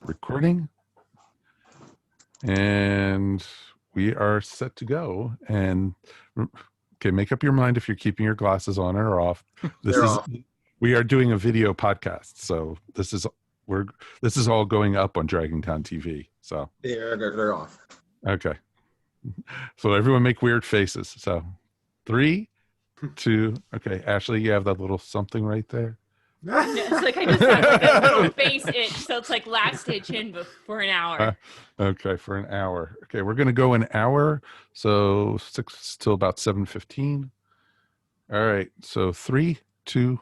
Recording. And we are set to go. And okay, make up your mind if you're keeping your glasses on or off. We are doing a video podcast, so this is all going up on DragonCon TV. So they're off. Okay. So everyone make weird faces. So 3, 2. Okay, Ashley, you have that little something right there. It's like I just have like a little face itch, so it's like last stitch in for an hour. Okay, for an hour. Okay, we're gonna go an hour, so 6 till about 7:15. All right, so 3, 2.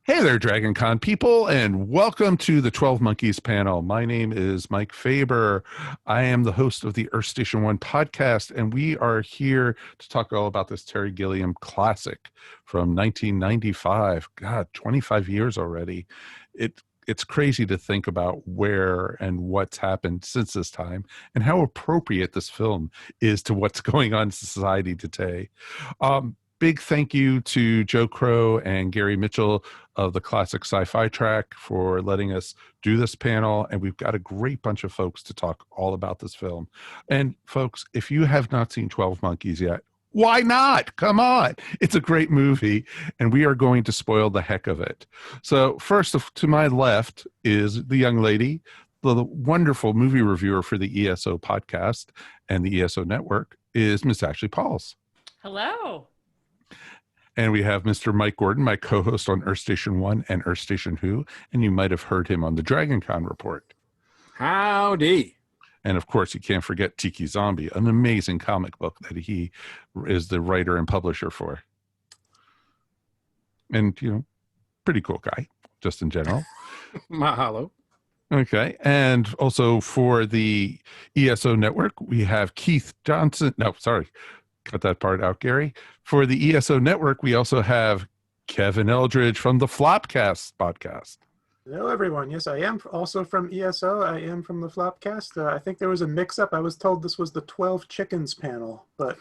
Hey there, DragonCon people, and welcome to the 12 Monkeys panel. My name is Mike Faber. I am the host of the Earth Station 1 podcast, and we are here to talk all about this Terry Gilliam classic from 1995. God, 25 years already. It's crazy to think about where and what's happened since this time and how appropriate this film is to what's going on in society today. Big thank you to Joe Crow and Gary Mitchell of the Classic Sci-Fi Track for letting us do this panel. And we've got a great bunch of folks to talk all about this film. And folks, if you have not seen 12 Monkeys yet, why not? Come on. It's a great movie, and we are going to spoil the heck of it. So first, to my left is the young lady, the wonderful movie reviewer for the ESO podcast and the ESO network, is Miss Ashley Pauls. Hello. And we have Mr. Mike Gordon, my co-host on Earth Station 1 and Earth Station Who, and you might have heard him on the DragonCon report. Howdy. And of course, you can't forget Tiki Zombie, an amazing comic book that he is the writer and publisher for. And, pretty cool guy, just in general. Mahalo. Okay. And also for the ESO network, we have Keith Johnson. No, sorry. Cut that part out, Gary. For the ESO network, we also have Kevin Eldridge from the Flopcast podcast. Hello, everyone. Yes, I am also from ESO. I am from the Flopcast. I think there was a mix-up. I was told this was the 12 Chickens panel, but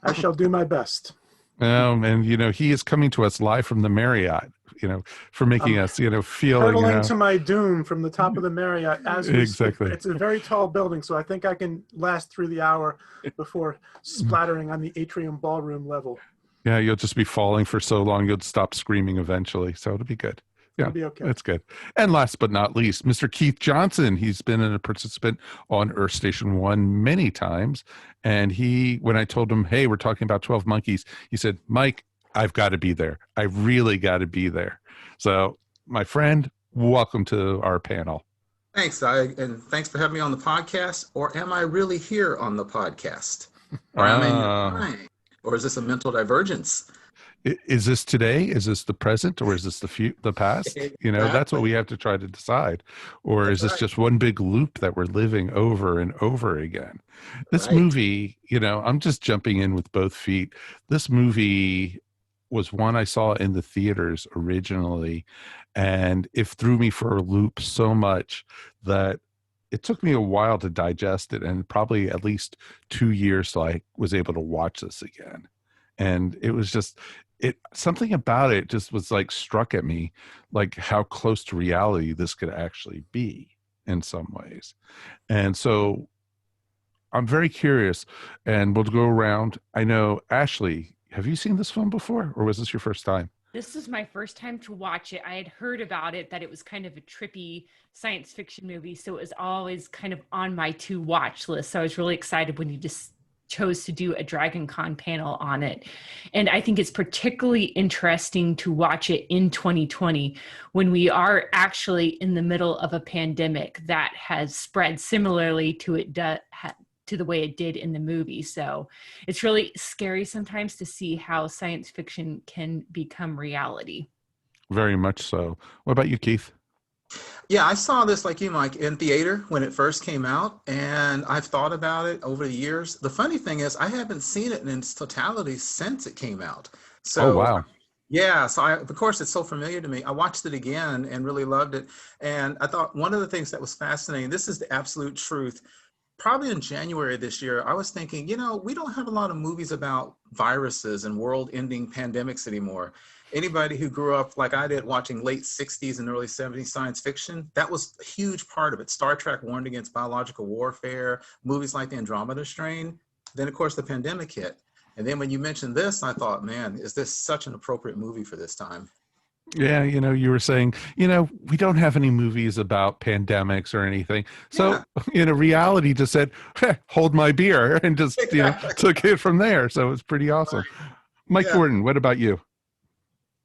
I shall do my best. And, he is coming to us live from the Marriott, for making us, feel... Hurtling to my doom from the top of the Marriott. Exactly. It's a very tall building, so I think I can last through the hour before splattering on the atrium ballroom level. Yeah, you'll just be falling for so long, you'll stop screaming eventually, so it'll be good. Yeah, it'll be okay. That's good. And last but not least, Mr. Keith Johnson. He's been a participant on Earth Station 1 many times. And when I told him, hey, we're talking about 12 Monkeys, he said, Mike, I've got to be there. I really got to be there. So, my friend, welcome to our panel. Thanks, and thanks for having me on the podcast. Or am I really here on the podcast? Or am I in your mind? Or is this a mental divergence? Is this today? Is this the present? Or is this the past? Exactly. That's what we have to try to decide. Or is this just one big loop that we're living over and over again? This movie, I'm just jumping in with both feet. This movie was one I saw in the theaters originally, and it threw me for a loop so much that it took me a while to digest it, and probably at least 2 years till I was able to watch this again. And it was just, something about it just was like struck at me, like how close to reality this could actually be in some ways. And so I'm very curious, and we'll go around. I know, Ashley, have you seen this film before, or was this your first time? This is my first time to watch it. I had heard about it, that it was kind of a trippy science fiction movie, so it was always kind of on my to-watch list. So I was really excited when you just chose to do a DragonCon panel on it. And I think it's particularly interesting to watch it in 2020 when we are actually in the middle of a pandemic that has spread similarly to the way it did in the movie. So it's really scary sometimes to see how science fiction can become reality. Very much so. What about you, Keith? Yeah, I saw this like you, Mike, in theater when it first came out, and I've thought about it over the years. The funny thing is I haven't seen it in its totality since it came out. So, oh, wow. Yeah, so of course it's so familiar to me. I watched it again and really loved it. And I thought one of the things that was fascinating, this is the absolute truth. Probably in January this year, I was thinking, we don't have a lot of movies about viruses and world-ending pandemics anymore. anybody who grew up like I did watching late 60s and early 70s science fiction, that was a huge part of it. Star Trek warned against biological warfare, movies like the Andromeda Strain. Then, of course, the pandemic hit. And then when you mentioned this, I thought, man, is this such an appropriate movie for this time? Yeah, you were saying, we don't have any movies about pandemics or anything. So, reality just said, hold my beer and just, took it from there. So it's pretty awesome. Right. Mike Gordon, what about you?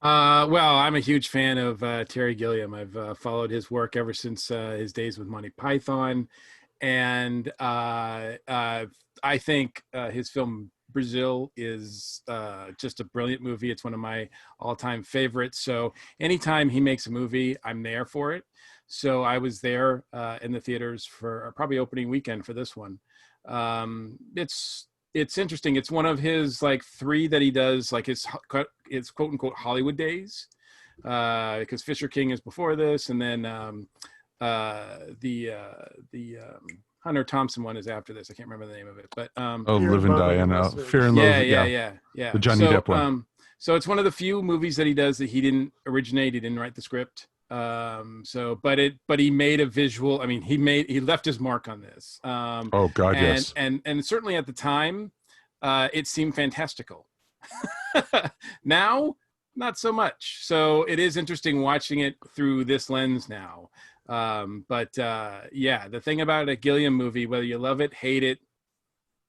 Well, I'm a huge fan of Terry Gilliam. I've followed his work ever since his days with Monty Python. And I think his film Brazil is just a brilliant movie. It's one of my all-time favorites. So anytime he makes a movie, I'm there for it. So I was there in the theaters for probably opening weekend for this one. It's interesting. It's one of his like 3 that he does, like his quote unquote Hollywood days, because Fisher King is before this, and then the Hunter Thompson one is after this. I can't remember the name of it, but Live and Die and Fear and Loathing. Yeah. The Johnny Depp one. So it's one of the few movies that he does that he didn't originate. He didn't write the script. But he made a visual. I mean, he left his mark on this. Oh God, yes. And certainly at the time, it seemed fantastical. Now, not so much. So it is interesting watching it through this lens now. The thing about a Gilliam movie, whether you love it, hate it,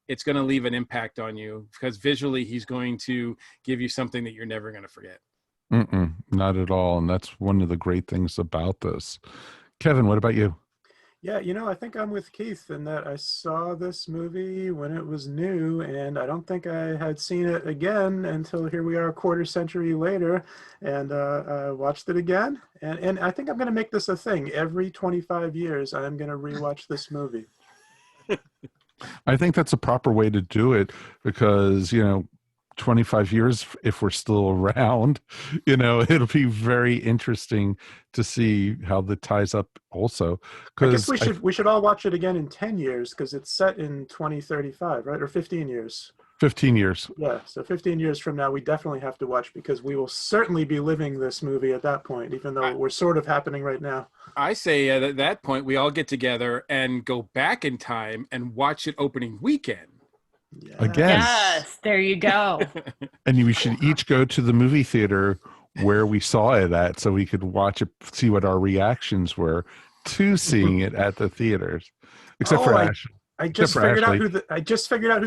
it's going to leave an impact on you because visually he's going to give you something that you're never going to forget. Not at all. And that's one of the great things about this. Kevin, what about you? Yeah, I think I'm with Keith in that I saw this movie when it was new, and I don't think I had seen it again until here we are a quarter century later, and I watched it again. And I think I'm going to make this a thing. Every 25 years, I'm going to rewatch this movie. I think that's a proper way to do it because, 25 years, if we're still around, it'll be very interesting to see how that ties up also. I guess we should all watch it again in 10 years because it's set in 2035, right? Or 15 years. 15 years. Yeah, so 15 years from now, we definitely have to watch because we will certainly be living this movie at that point, even though we're sort of happening right now. I say at that point, we all get together and go back in time and watch it opening weekend. Yes. Again. Yes, there you go. And we should each go to the movie theater where we saw it at so we could watch it, see what our reactions were to seeing it at the theaters. Except for Ash. I just figured out who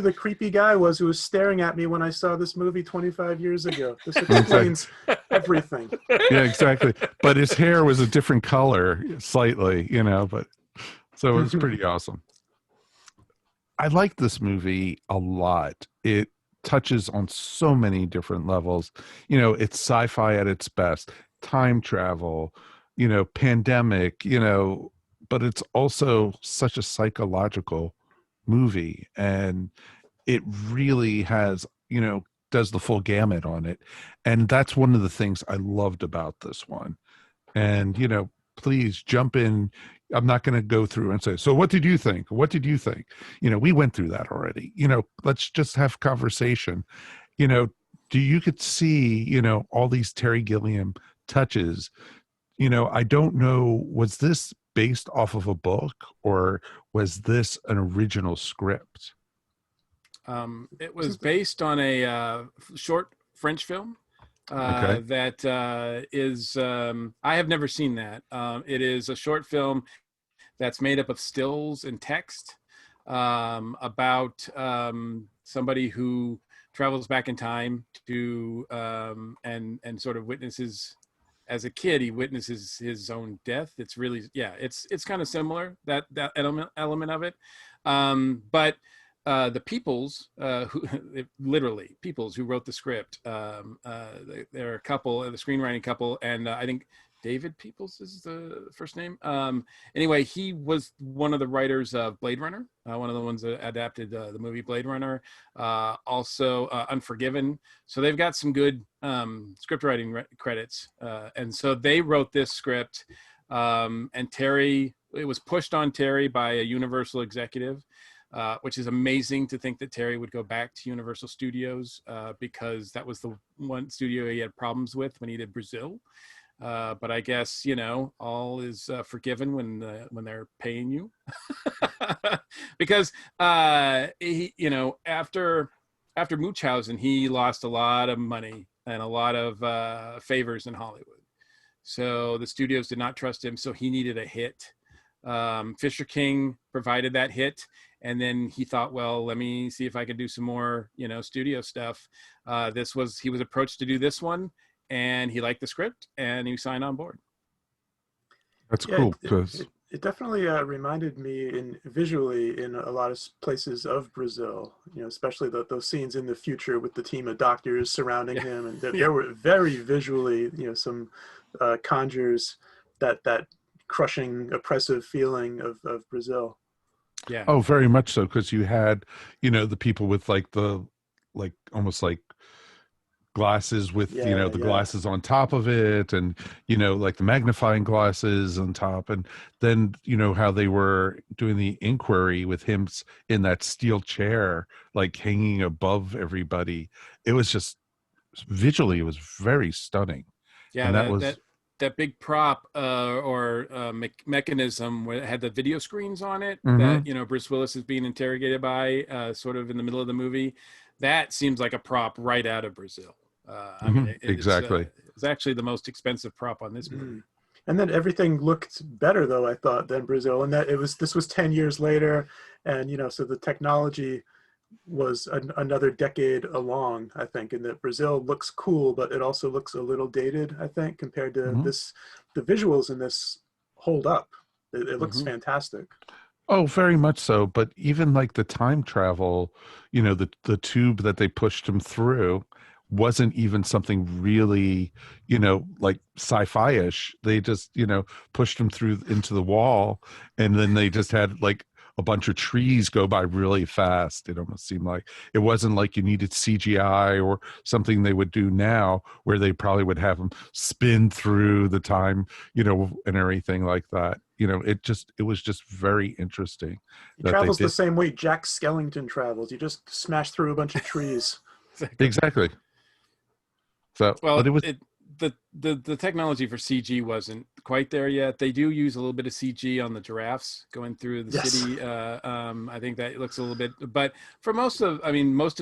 the creepy guy was who was staring at me when I saw this movie 25 years ago. This explains everything. Yeah, exactly. But his hair was a different color slightly, but so it was pretty awesome. I like this movie a lot. It touches on so many different levels. It's sci-fi at its best, time travel, pandemic, but it's also such a psychological movie. And it really has, does the full gamut on it. And that's one of the things I loved about this one. And, please jump in. I'm not going to go through and say, so what did you think? What did you think? We went through that already. Let's just have conversation. You could see, all these Terry Gilliam touches. I don't know, was this based off of a book or was this an original script? It was based on a short French film. That is, I have never seen that. It is a short film that's made up of stills and text about somebody who travels back in time to and sort of witnesses, as a kid, he witnesses his own death. It's really, it's kind of similar, that element of it. But the Peoples, literally Peoples, who wrote the script, they're a couple, the screenwriting couple, and I think David Peoples is the first name. Anyway, he was one of the writers of Blade Runner, one of the ones that adapted the movie Blade Runner, also Unforgiven. So they've got some good script writing credits. And so they wrote this script, and Terry, it was pushed on Terry by a Universal executive. which is amazing to think that Terry would go back to Universal Studios because that was the one studio he had problems with when he did Brazil. But I guess, all is forgiven when they're paying you. Because, after Munchausen, he lost a lot of money and a lot of favors in Hollywood. So the studios did not trust him. So he needed a hit. Fisher King provided that hit. And then he thought, well, let me see if I can do some more, studio stuff. He was approached to do this one, and he liked the script, and he signed on board. That's cool. Because it definitely reminded me visually in a lot of places of Brazil, especially those scenes in the future with the team of doctors surrounding him. And there were very visually, some conjures that crushing, oppressive feeling of Brazil. Yeah. Oh, very much so. Because you had, the people with almost like glasses with the glasses on top of it, and like the magnifying glasses on top, and then how they were doing the inquiry with him in that steel chair, like hanging above everybody. It was just visually, it was very stunning. Yeah, and that big prop mechanism where it had the video screens on it Mhm. that Bruce Willis is being interrogated by sort of in the middle of the movie. That seems like a prop right out of Brazil. I mean, Exactly. It's actually the most expensive prop on this movie. And then everything looked better, though, I thought, than Brazil. And that this was 10 years later, and so the technology was another decade along, I think. And that Brazil looks cool, but it also looks a little dated, I think, compared to this. The visuals in this hold up. It looks fantastic. Oh, very much so. But even like the time travel, the tube that they pushed him through wasn't even something really, like sci-fi-ish. They just, pushed him through into the wall, and then they just had like a bunch of trees go by really fast. It almost seemed like it wasn't like you needed CGI or something they would do now, where they probably would have him spin through the time, and everything like that. It was just very interesting. He travels the same way Jack Skellington travels. You just smash through a bunch of trees. Exactly. So, well, but it was the technology for CG wasn't quite there yet. They do use a little bit of CG on the giraffes going through the city. I think that looks a little bit, but for most of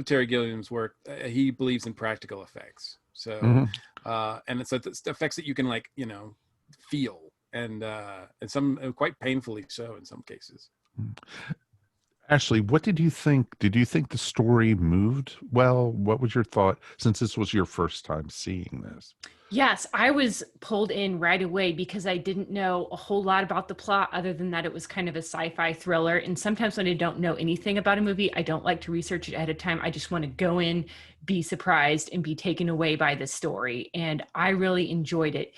Terry Gilliam's work, he believes in practical effects. So, and it's effects that you can feel, and some quite painfully so in some cases. Ashley, what did you think? Did you think the story moved well? What was your thought, since this was your first time seeing this? Yes, I was pulled in right away because I didn't know a whole lot about the plot other than that it was kind of a sci-fi thriller. And sometimes when I don't know anything about a movie, I don't like to research it ahead of time. I just want to go in, be surprised, and be taken away by the story. And I really enjoyed it.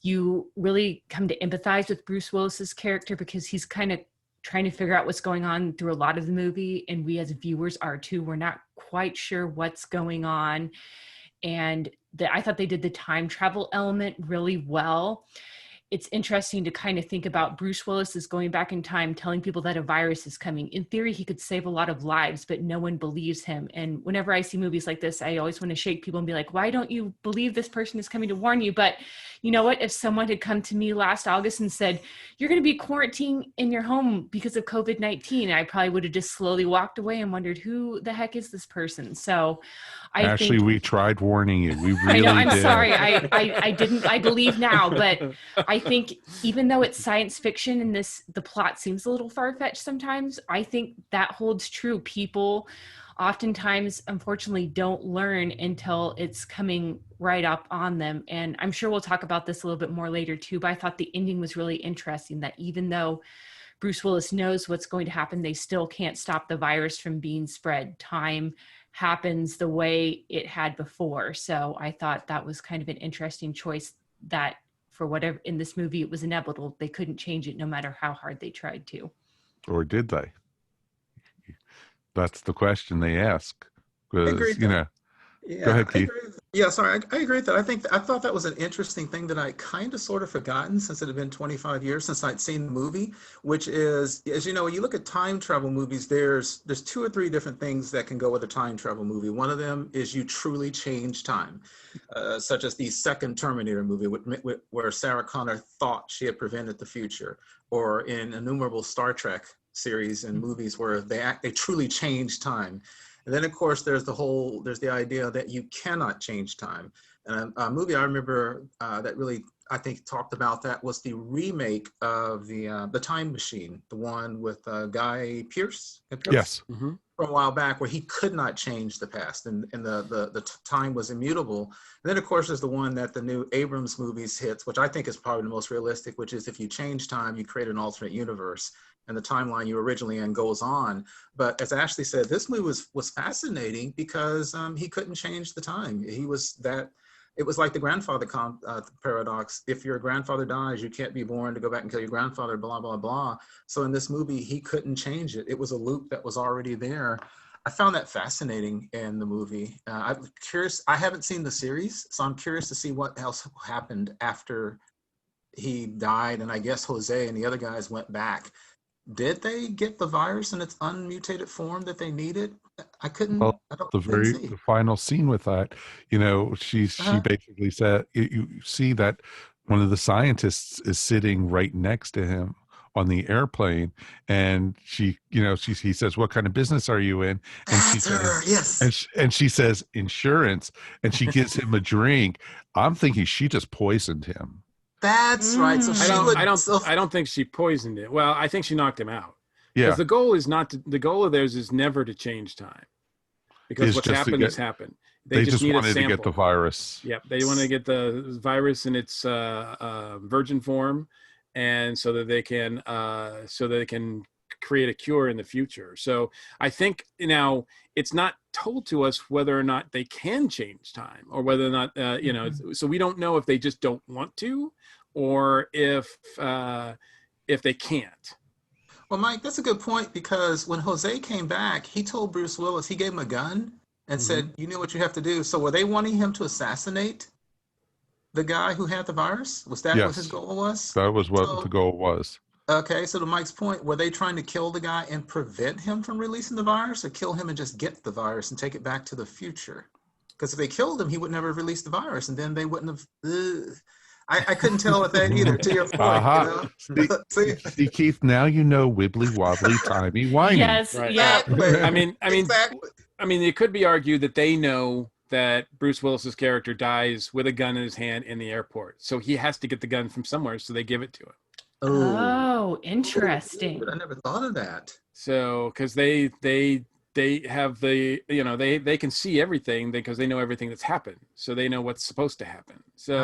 You really come to empathize with Bruce Willis's character because he's kind of trying to figure out what's going on through a lot of the movie. And we as viewers are too. We're not quite sure what's going on. And I thought they did the time travel element really well. It's interesting to kind of think about Bruce Willis is going back in time, telling people that a virus is coming. In theory, he could save a lot of lives, but no one believes him. And whenever I see movies like this, I always want to shake people and be like, why don't you believe this person is coming to warn you? But you know what? If someone had come to me last August and said, you're going to be quarantined in your home because of COVID-19, I probably would have just slowly walked away and wondered, who the heck is this person? So Ashley, we tried warning you. We really I know, I'm did. sorry. I didn't, I believe now, but I think even though it's science fiction and the plot seems a little far-fetched sometimes, I think that holds true. People oftentimes, unfortunately, don't learn until it's coming right up on them. And I'm sure we'll talk about this a little bit more later too, but I thought the ending was really interesting, that even though Bruce Willis knows what's going to happen, they still can't stop the virus from being spread. Time happens the way it had before. So I thought that was kind of an interesting choice, that for whatever in this movie, it was inevitable. They couldn't change it no matter how hard they tried to. Or did they? That's the question they ask. Because, Go Yeah, ahead, I Keith. agree. Yeah, sorry, I agree with that. I thought that was an interesting thing that I kind of sort of forgotten since it had been 25 years since I'd seen the movie, which is, as you know, when you look at time travel movies, there's two or three different things that can go with a time travel movie. One of them is you truly change time, such as the second Terminator movie, where Sarah Connor thought she had prevented the future, or in innumerable Star Trek series and movies where they truly change time. And then, of course, there's the idea that you cannot change time. And a movie I remember that really, I think, talked about that was the remake of the Time Machine, the one with Guy Pearce, Yes. Mhm. from a while back, where he could not change the past, and the time was immutable. And then, of course, there's the one that the new Abrams movies hits, which I think is probably the most realistic, which is if you change time, you create an alternate universe, and the timeline you were originally in goes on. But as Ashley said, this movie was fascinating because he couldn't change the time. He was that. It was like the grandfather paradox. If your grandfather dies, you can't be born to go back and kill your grandfather, blah, blah, blah. So in this movie, he couldn't change it. It was a loop that was already there. I found that fascinating in the movie. I'm curious. I haven't seen the series, so I'm curious to see what else happened after he died. And I guess Jose and the other guys went back. Did they get the virus in its unmutated form that they needed? I couldn't. Well, Didn't see. the final scene with that, you know, she Uh-huh. basically said, you see that one of the scientists is sitting right next to him on the airplane, and she, you know, he says, "What kind of business are you in?" And she That's her. says, Yes. and she says, "Insurance," and she gives him a drink. I'm thinking she just poisoned him. That's right. So Mm. she would. I don't think she poisoned it. Well, I think she knocked him out. Yeah, Because the goal is not to, the goal of theirs is never to change time. Because Is what's just to happened get- has happened. they just just need a wanted to get the sample. virus. Yep, they want to get the virus in its virgin form, and so that they can create a cure in the future. So I think now it's not told to us whether or not they can change time, or whether or not you know. So we don't know if they just don't want to, or if they can't. Well, Mike, that's a good point because when Jose came back, he told Bruce Willis, he gave him a gun and said, "You know what you have to do." So were they wanting him to assassinate the guy who had the virus? Was that what his Yes, goal was? that was what the So, goal was. okay, so to Mike's point, were they trying to kill the guy and prevent him from releasing the virus, or kill him and just get the virus and take it back to the future? Because if they killed him, he would never have released the virus, and then they wouldn't have. I couldn't tell with that either. To your point, Aha. you know. See, Keith, now you know wibbly wobbly, timey wimey. Yes. Right. Yeah. Exactly. Exactly. I mean, it could be argued that they know that Bruce Willis's character dies with a gun in his hand in the airport, so he has to get the gun from somewhere, so they give it to him. Oh, interesting. I never thought of that. So, because they have the, you know, they can see everything because they know everything that's happened, so they know what's supposed to happen. So,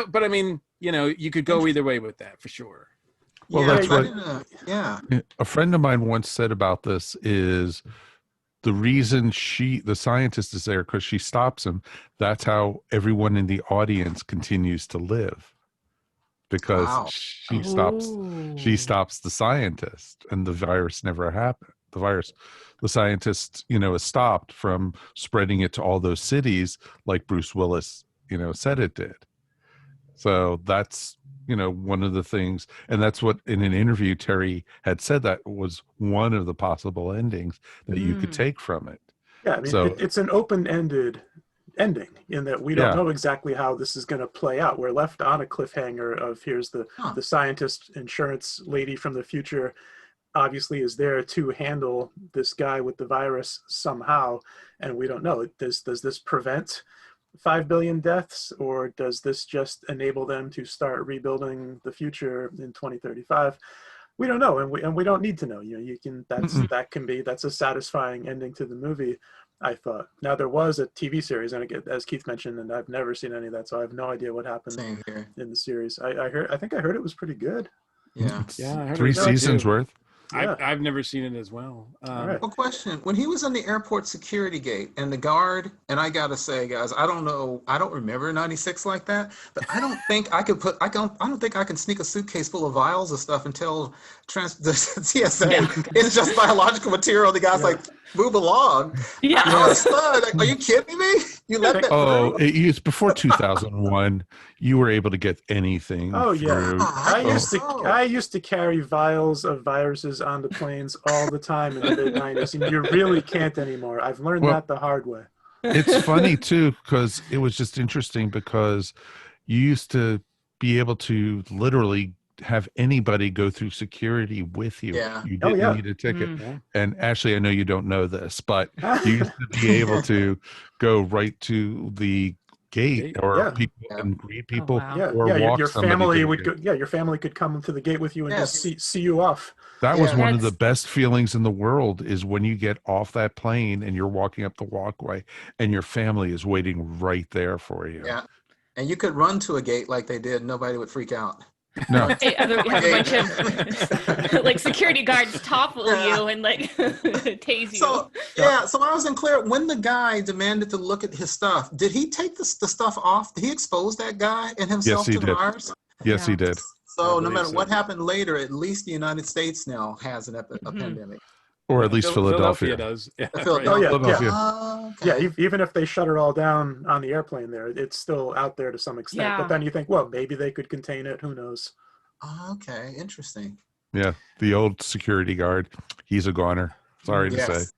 but I mean, you know, you could go either way with that for sure. Well, yeah, that's I what- didn't, yeah. A friend of mine once said about this is the reason the scientist is there because she stops him. That's how everyone in the audience continues to live, because Wow. she Oh. stops the scientist, and the virus never happened. The scientist, you know, is stopped from spreading it to all those cities like Bruce Willis, you know, said it did. So that's, you know, one of the things, and that's what in an interview Terry had said that was one of the possible endings that you could take from it. Yeah, I mean, So- it's an open-ended ending in that we don't Yeah. know exactly how this is going to play out. We're left on a cliffhanger of here's the scientist insurance lady from the future obviously is there to handle this guy with the virus somehow, and we don't know. Does this prevent 5 billion deaths, or does this just enable them to start rebuilding the future in 2035? We don't know, and we don't need to know. You know, you can that's a satisfying ending to the movie, I thought. Now there was a TV series, and again, as Keith mentioned, and I've never seen any of that, so I have no idea what happened Same here. in the series. I think I heard it was pretty good. Yeah. It's Yeah, I heard it 3 was good, seasons too. worth. Yeah. I've never seen it as well. All right. Well, question: when he was on the airport security gate and the guard, and I gotta say, guys, I don't know, I don't remember '96 like that, but I don't think I could put, I don't think I can sneak a suitcase full of vials of stuff and tell the TSA it's just biological material. The guy's like, move along. Yeah. I was stunned. Like, are you kidding me? You let that Oh, through? it's before 2001. You were able to get anything. Oh yeah, through- I guess so. I used to carry vials of viruses on the planes all the time in the mid '90s, and you really can't anymore. I've learned Well- that the hard way. It's funny too, because it was just interesting because you used to be able to literally have anybody go through security with you. Yeah. You Oh, didn't yeah. need a ticket. Mm. And Ashley, I know you don't know this, but you used to be able to go right to the gate or Yeah. people Yeah. and greet people wow. Yeah, or yeah. walk Your somebody to family the would gate. go. Yeah, your family could come to the gate with you and Yes. just see you off. That was Yeah. one of the That's- best feelings in the world is when you get off that plane and you're walking up the walkway and your family is waiting right there for you. Yeah. And you could run to a gate like they did. Nobody would freak out. No, Hey, have a bunch of like security guards topple Yeah. you and like tase you. So yeah, so I wasn't clear when the guy demanded to look at his stuff. Did he take the stuff off? Did he expose that guy and himself he to the did. virus? yes, he Yeah. did. So I no believe matter so. what happened later, at least the United States now has a Mhm. pandemic. Or at least Philadelphia. does. Yeah, right. Philadelphia. Philadelphia. Oh, Yeah, okay. even if they shut it all down on the airplane, there, it's still out there to some extent. Yeah. But then you think, well, maybe they could contain it. Who knows? Oh, okay, interesting. Yeah, the old security guard. He's a goner. Sorry to say. Yes.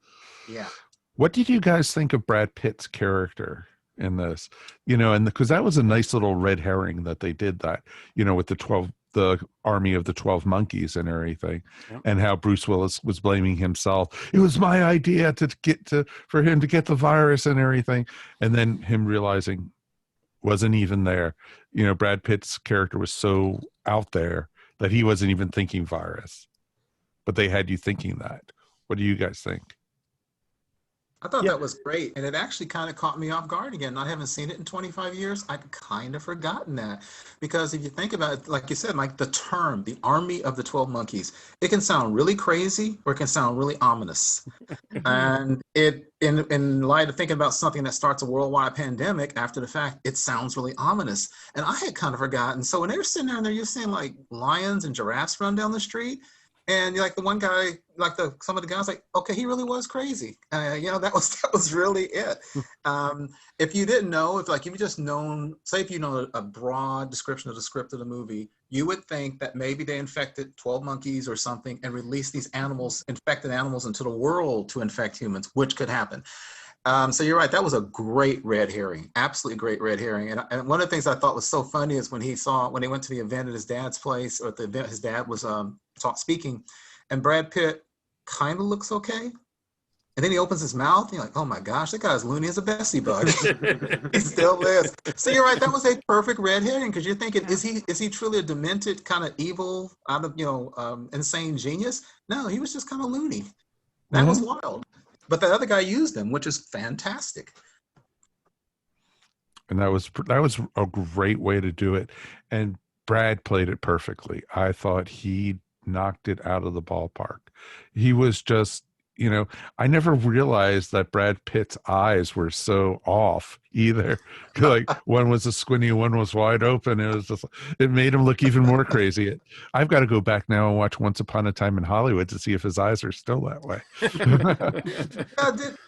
Yeah. What did you guys think of Brad Pitt's character in this? And because that was a nice little red herring that they did that, with the army of the 12 monkeys and everything, Yep. and how Bruce Willis was blaming himself. It was my idea for him to get the virus and everything. And then him realizing wasn't even there. Brad Pitt's character was so out there that he wasn't even thinking virus, but they had you thinking that. What do you guys think? I thought Yeah. that was great. And it actually kind of caught me off guard again. Not having seen it in 25 years, I'd kind of forgotten that. Because if you think about it, like you said, like the term, the army of the 12 monkeys, it can sound really crazy or it can sound really ominous. And it, in light of thinking about something that starts a worldwide pandemic after the fact, it sounds really ominous. And I had kind of forgotten. So when they were sitting there and they're just seeing like lions and giraffes run down the street, and like the one guy, like some of the guys, like, okay, he really was crazy. That was really it. If you didn't know, if you just known, say if you know a broad description of the script of the movie, you would think that maybe they infected 12 monkeys or something and released these animals, infected animals into the world to infect humans, which could happen. So you're right. That was a great red herring, absolutely great red herring. And one of the things I thought was so funny is when he went to the event at his dad's place, or at the event his dad was speaking, and Brad Pitt kind of looks okay. And then he opens his mouth and you're like, oh my gosh, that guy's loony as a Bessie bug. He still lives. So you're right. That was a perfect red herring because you're thinking, is he truly a demented kind of evil out of, insane genius? No, he was just kind of loony. That was wild. But that other guy used him, which is fantastic. And that was a great way to do it. And Brad played it perfectly. I thought he knocked it out of the ballpark. He was just, I never realized that Brad Pitt's eyes were so off either. Like one was a squinty, one was wide open. It made him look even more crazy. I've got to go back now and watch Once Upon a Time in Hollywood to see if his eyes are still that way.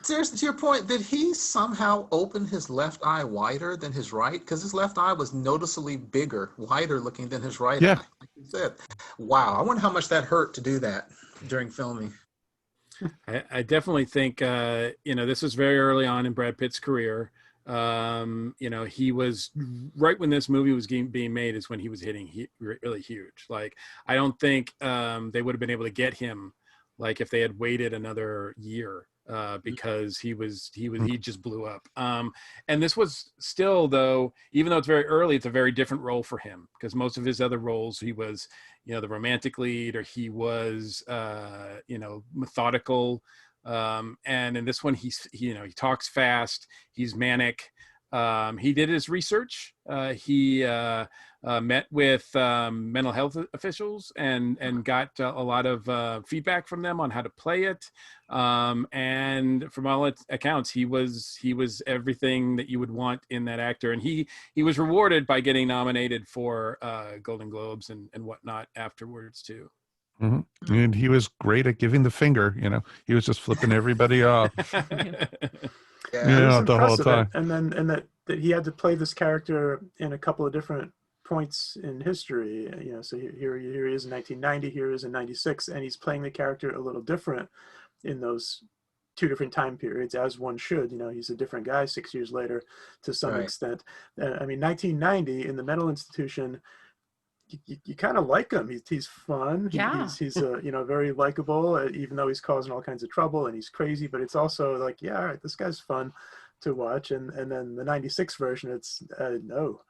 To your point, did he somehow open his left eye wider than his right? Because his left eye was noticeably bigger, wider looking than his right eye. Like you said. Wow. I wonder how much that hurt to do that during filming. I definitely think, this was very early on in Brad Pitt's career. He was right when this movie was being made is when he was hitting really huge. Like, I don't think they would have been able to get him like if they had waited another year because he just blew up. And this was still, though, even though it's very early, it's a very different role for him because most of his other roles, he was, the romantic lead, or he was, methodical. And in this one, he talks fast, he's manic. He did his research. He met with mental health officials and got a lot of feedback from them on how to play it. And from all accounts, he was everything that you would want in that actor. And he was rewarded by getting nominated for Golden Globes and whatnot afterwards too. Mm-hmm. And he was great at giving the finger. He was just flipping everybody off. Yeah. It was The whole impressive. time. And that he had to play this character in a couple of different points in history. So here he is in 1990, here he is in 96, and he's playing the character a little different in those two different time periods, as one should. He's a different guy 6 years later to some extent. 1990 in the mental institution, you kind of like him. He's fun. He's very likable, even though he's causing all kinds of trouble and he's crazy. But it's also like, yeah, all right, this guy's fun to watch. And then the 96 version, it's no.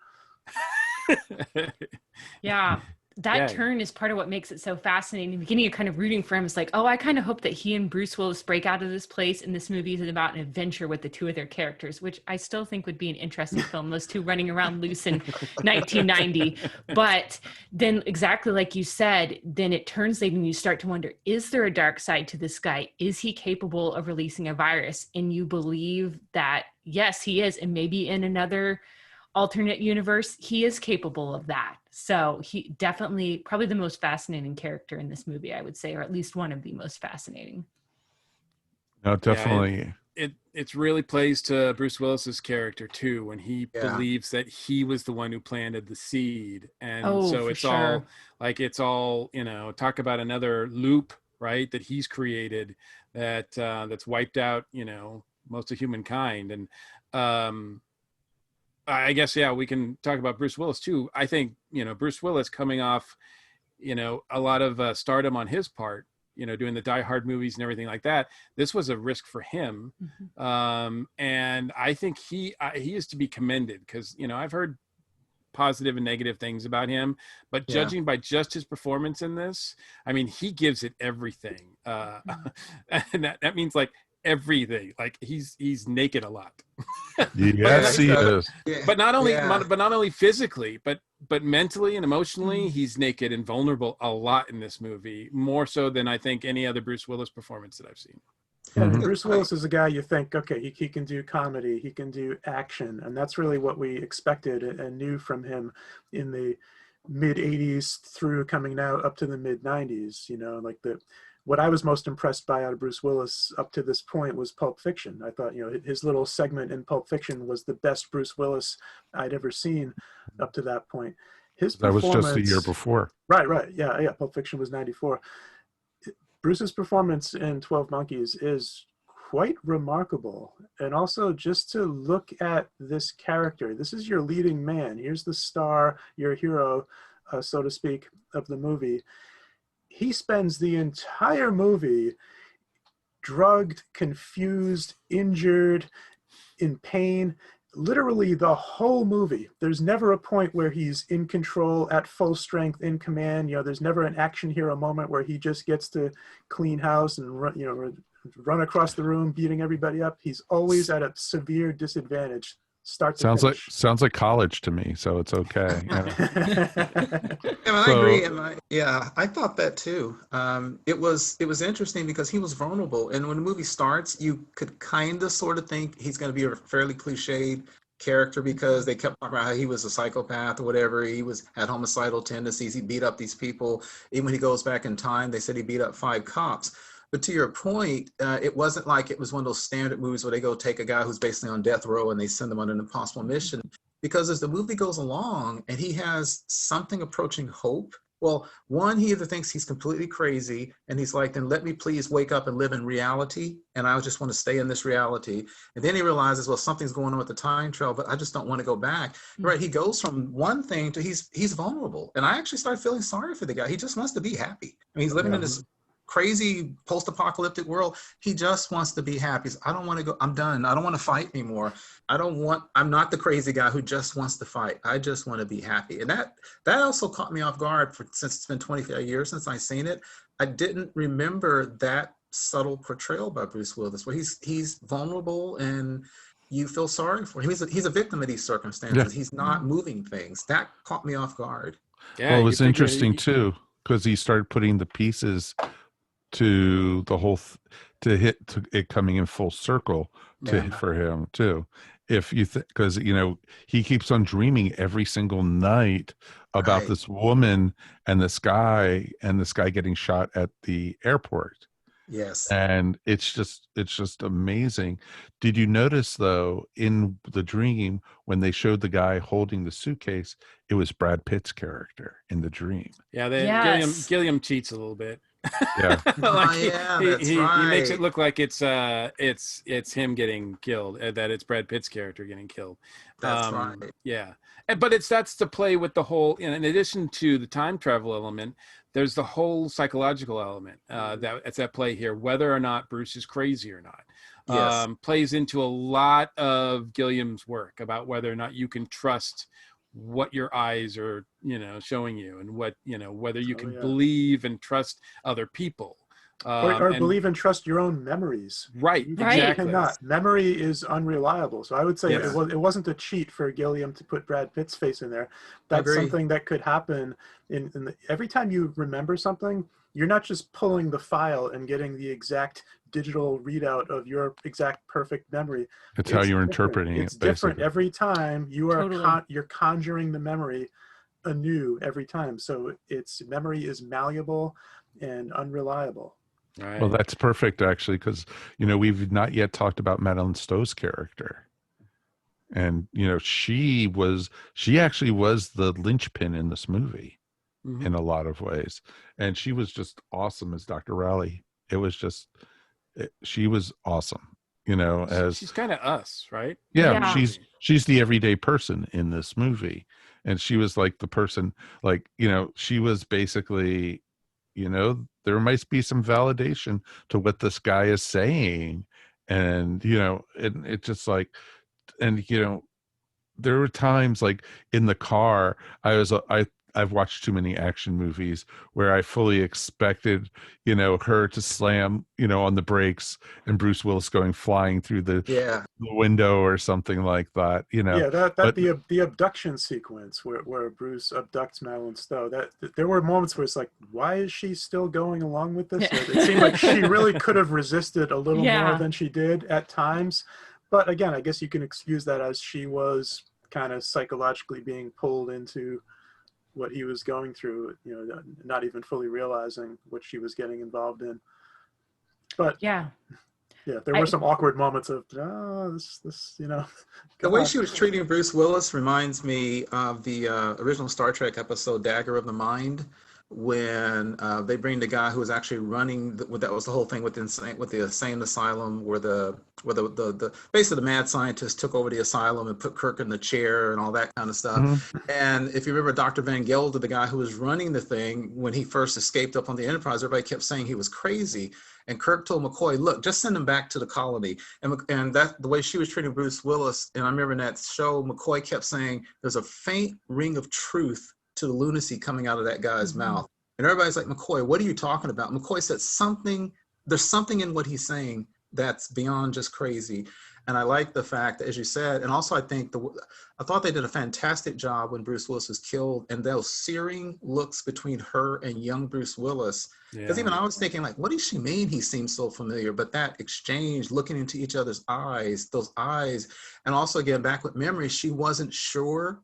Yeah. That turn is part of what makes it so fascinating. In the beginning, you're kind of rooting for him. It's like, oh, I kind of hope that he and Bruce Willis break out of this place. And this movie is about an adventure with the two of their characters, which I still think would be an interesting film, those two running around loose in 1990. But then exactly like you said, then it turns late and you start to wonder, is there a dark side to this guy? Is he capable of releasing a virus? And you believe that, yes, he is. And maybe in another alternate universe, he is capable of that. So he definitely probably the most fascinating character in this movie, I would say, or at least one of the most fascinating. No, definitely. Yeah, it really plays to Bruce Willis's character too, when he believes that he was the one who planted the seed. And so it's all like, talk about another loop, right, that he's created that's wiped out, most of humankind. And I guess, we can talk about Bruce Willis too. I think, Bruce Willis coming off, a lot of stardom on his part, doing the Die Hard movies and everything like that. This was a risk for him. Mm-hmm. And I think he is to be commended because, I've heard positive and negative things about him, but judging by just his performance in this, he gives it everything. And that means like everything. Like he's naked a lot. Yes, he is. But not only physically, but mentally and emotionally, he's naked and vulnerable a lot in this movie, more so than I think any other Bruce Willis performance that I've seen. Yeah, mm-hmm. Bruce Willis is a guy you think, okay, he can do comedy, he can do action, and that's really what we expected and knew from him in the mid 80s through coming now up to the mid 90s. What I was most impressed by out of Bruce Willis up to this point was Pulp Fiction. I thought, his little segment in Pulp Fiction was the best Bruce Willis I'd ever seen up to that point. That was just the year before. Right. Yeah. Pulp Fiction was 94. Bruce's performance in 12 Monkeys is quite remarkable. And also just to look at this character, this is your leading man. Here's the star, your hero, so to speak, of the movie. He spends the entire movie drugged, confused, injured, in pain, literally the whole movie. There's never a point where he's in control, at full strength, in command. There's never an action hero moment where he just gets to clean house and run across the room, beating everybody up. He's always at a severe disadvantage. Sounds like college to me, so it's okay. I agree. I thought that too. It was interesting because he was vulnerable, and when the movie starts, you could kind of sort of think he's going to be a fairly cliched character because they kept talking about how he was a psychopath or whatever. He had homicidal tendencies. He beat up these people. Even when he goes back in time, they said he beat up 5 cops. But to your point, it wasn't like it was one of those standard movies where they go take a guy who's basically on death row and they send him on an impossible mission. Because as the movie goes along and he has something approaching hope, well, one, he either thinks he's completely crazy and he's like, then let me please wake up and live in reality. And I just want to stay in this reality. And then he realizes, well, something's going on with the time travel, but I just don't want to go back. Mm-hmm. Right. He goes from one thing to he's vulnerable. And I actually started feeling sorry for the guy. He just wants to be happy. He's living in this crazy post-apocalyptic world. He just wants to be happy. I don't want to go. I'm done. I don't want to fight anymore. I'm not the crazy guy who just wants to fight. I just want to be happy. And that also caught me off guard since it's been 25 years since I've seen it. I didn't remember that subtle portrayal by Bruce Willis where he's vulnerable and you feel sorry for him. He's a victim of these circumstances. He's not moving things. That caught me off guard. Yeah, Well, it you was figure interesting too because he started putting the pieces to the whole to hit to it coming in full circle Yeah. for him too. If you think, because he keeps on dreaming every single night about Right. this woman and this guy getting shot at the airport. Yes. And it's just amazing. Did you notice though, in the dream when they showed the guy holding the suitcase, it was Brad Pitt's character in the dream. Yeah, Yes. Gilliam cheats a little bit. Yeah. Like Yeah, that's he makes it right. look like it's him getting killed, that it's Brad Pitt's character getting killed. That's right. Yeah, but that's to play with the whole. In addition to the time travel element, there's the whole psychological element that's at play here. Whether or not Bruce is crazy or not, Yes. plays into a lot of Gilliam's work about whether or not you can trust what your eyes are showing you, and what whether you can believe and trust other people, or and believe and trust your own memories. right, You exactly. cannot. Memory is unreliable. So I would say Yes. it wasn't a cheat for Gilliam to put Brad Pitt's face in there. That's Agree. something that could happen every time you remember something. You're not just pulling the file and getting the exact digital readout of your exact perfect memory. It's how you're different. interpreting It's it, different basically. every time. You are Totally. you're conjuring the memory anew every time. So its memory is malleable and unreliable. Right. Well, that's perfect, actually, because we've not yet talked about Madeline Stowe's character, and she actually was the linchpin in this movie Mhm. in a lot of ways, and she was just awesome as Dr. Rowley. It was just she was awesome, as She's kind of us, right? Yeah. she's the everyday person in this movie, and she was like the person, like she was basically, there might be some validation to what this guy is saying, and it just like, and there were times like in the car, I've watched too many action movies where I fully expected her to slam on the brakes and Bruce Willis going flying through the Yeah. window or something like that, Yeah, but the abduction sequence where Bruce abducts Madeline Stowe. That there were moments where it's like, why is she still going along with this? It seemed like she really could have resisted a little more than she did at times. But again, I guess you can excuse that as she was kind of psychologically being pulled into what he was going through, not even fully realizing what she was getting involved in. But Yeah. there were some awkward moments of, this, The way she was treating Bruce Willis reminds me of the original Star Trek episode Dagger of the Mind, when they bring the guy who was actually running that was the whole thing with the insane asylum, where the basically the mad scientist took over the asylum and put Kirk in the chair and all that kind of stuff. Mhm. And if you remember Dr. Van Gelder, the guy who was running the thing, when he first escaped up on the Enterprise, everybody kept saying he was crazy. And Kirk told McCoy, look, just send him back to the colony. And that the way she was treating Bruce Willis, and I remember in that show, McCoy kept saying, there's a faint ring of truth to the lunacy coming out of that guy's mouth. And everybody's like, McCoy, what are you talking about? McCoy said there's something in what he's saying that's beyond just crazy. And I like the fact that, as you said, and also I thought they did a fantastic job when Bruce Willis was killed, and those searing looks between her and young Bruce Willis. Because even I was thinking, like, what does she mean he seems so familiar? But that exchange, looking into each other's eyes, those eyes, and also again, back with memory, she wasn't sure,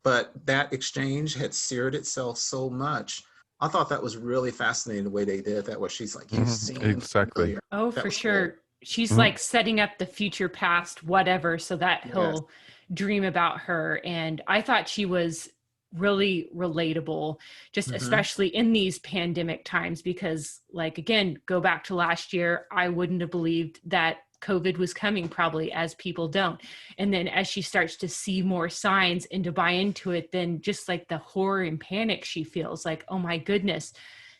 but that exchange had seared itself so much. I thought that was really fascinating the way they did that, where she's like, you seem exactly. familiar. Oh, That for was sure. cool. She's like setting up the future, past, whatever, so that he'll dream about her. And I thought she was really relatable, just especially in these pandemic times, because like, again, go back to last year, I wouldn't have believed that COVID was coming, probably, as people don't. And then as she starts to see more signs and to buy into it, then just like the horror and panic she feels, like, oh my goodness,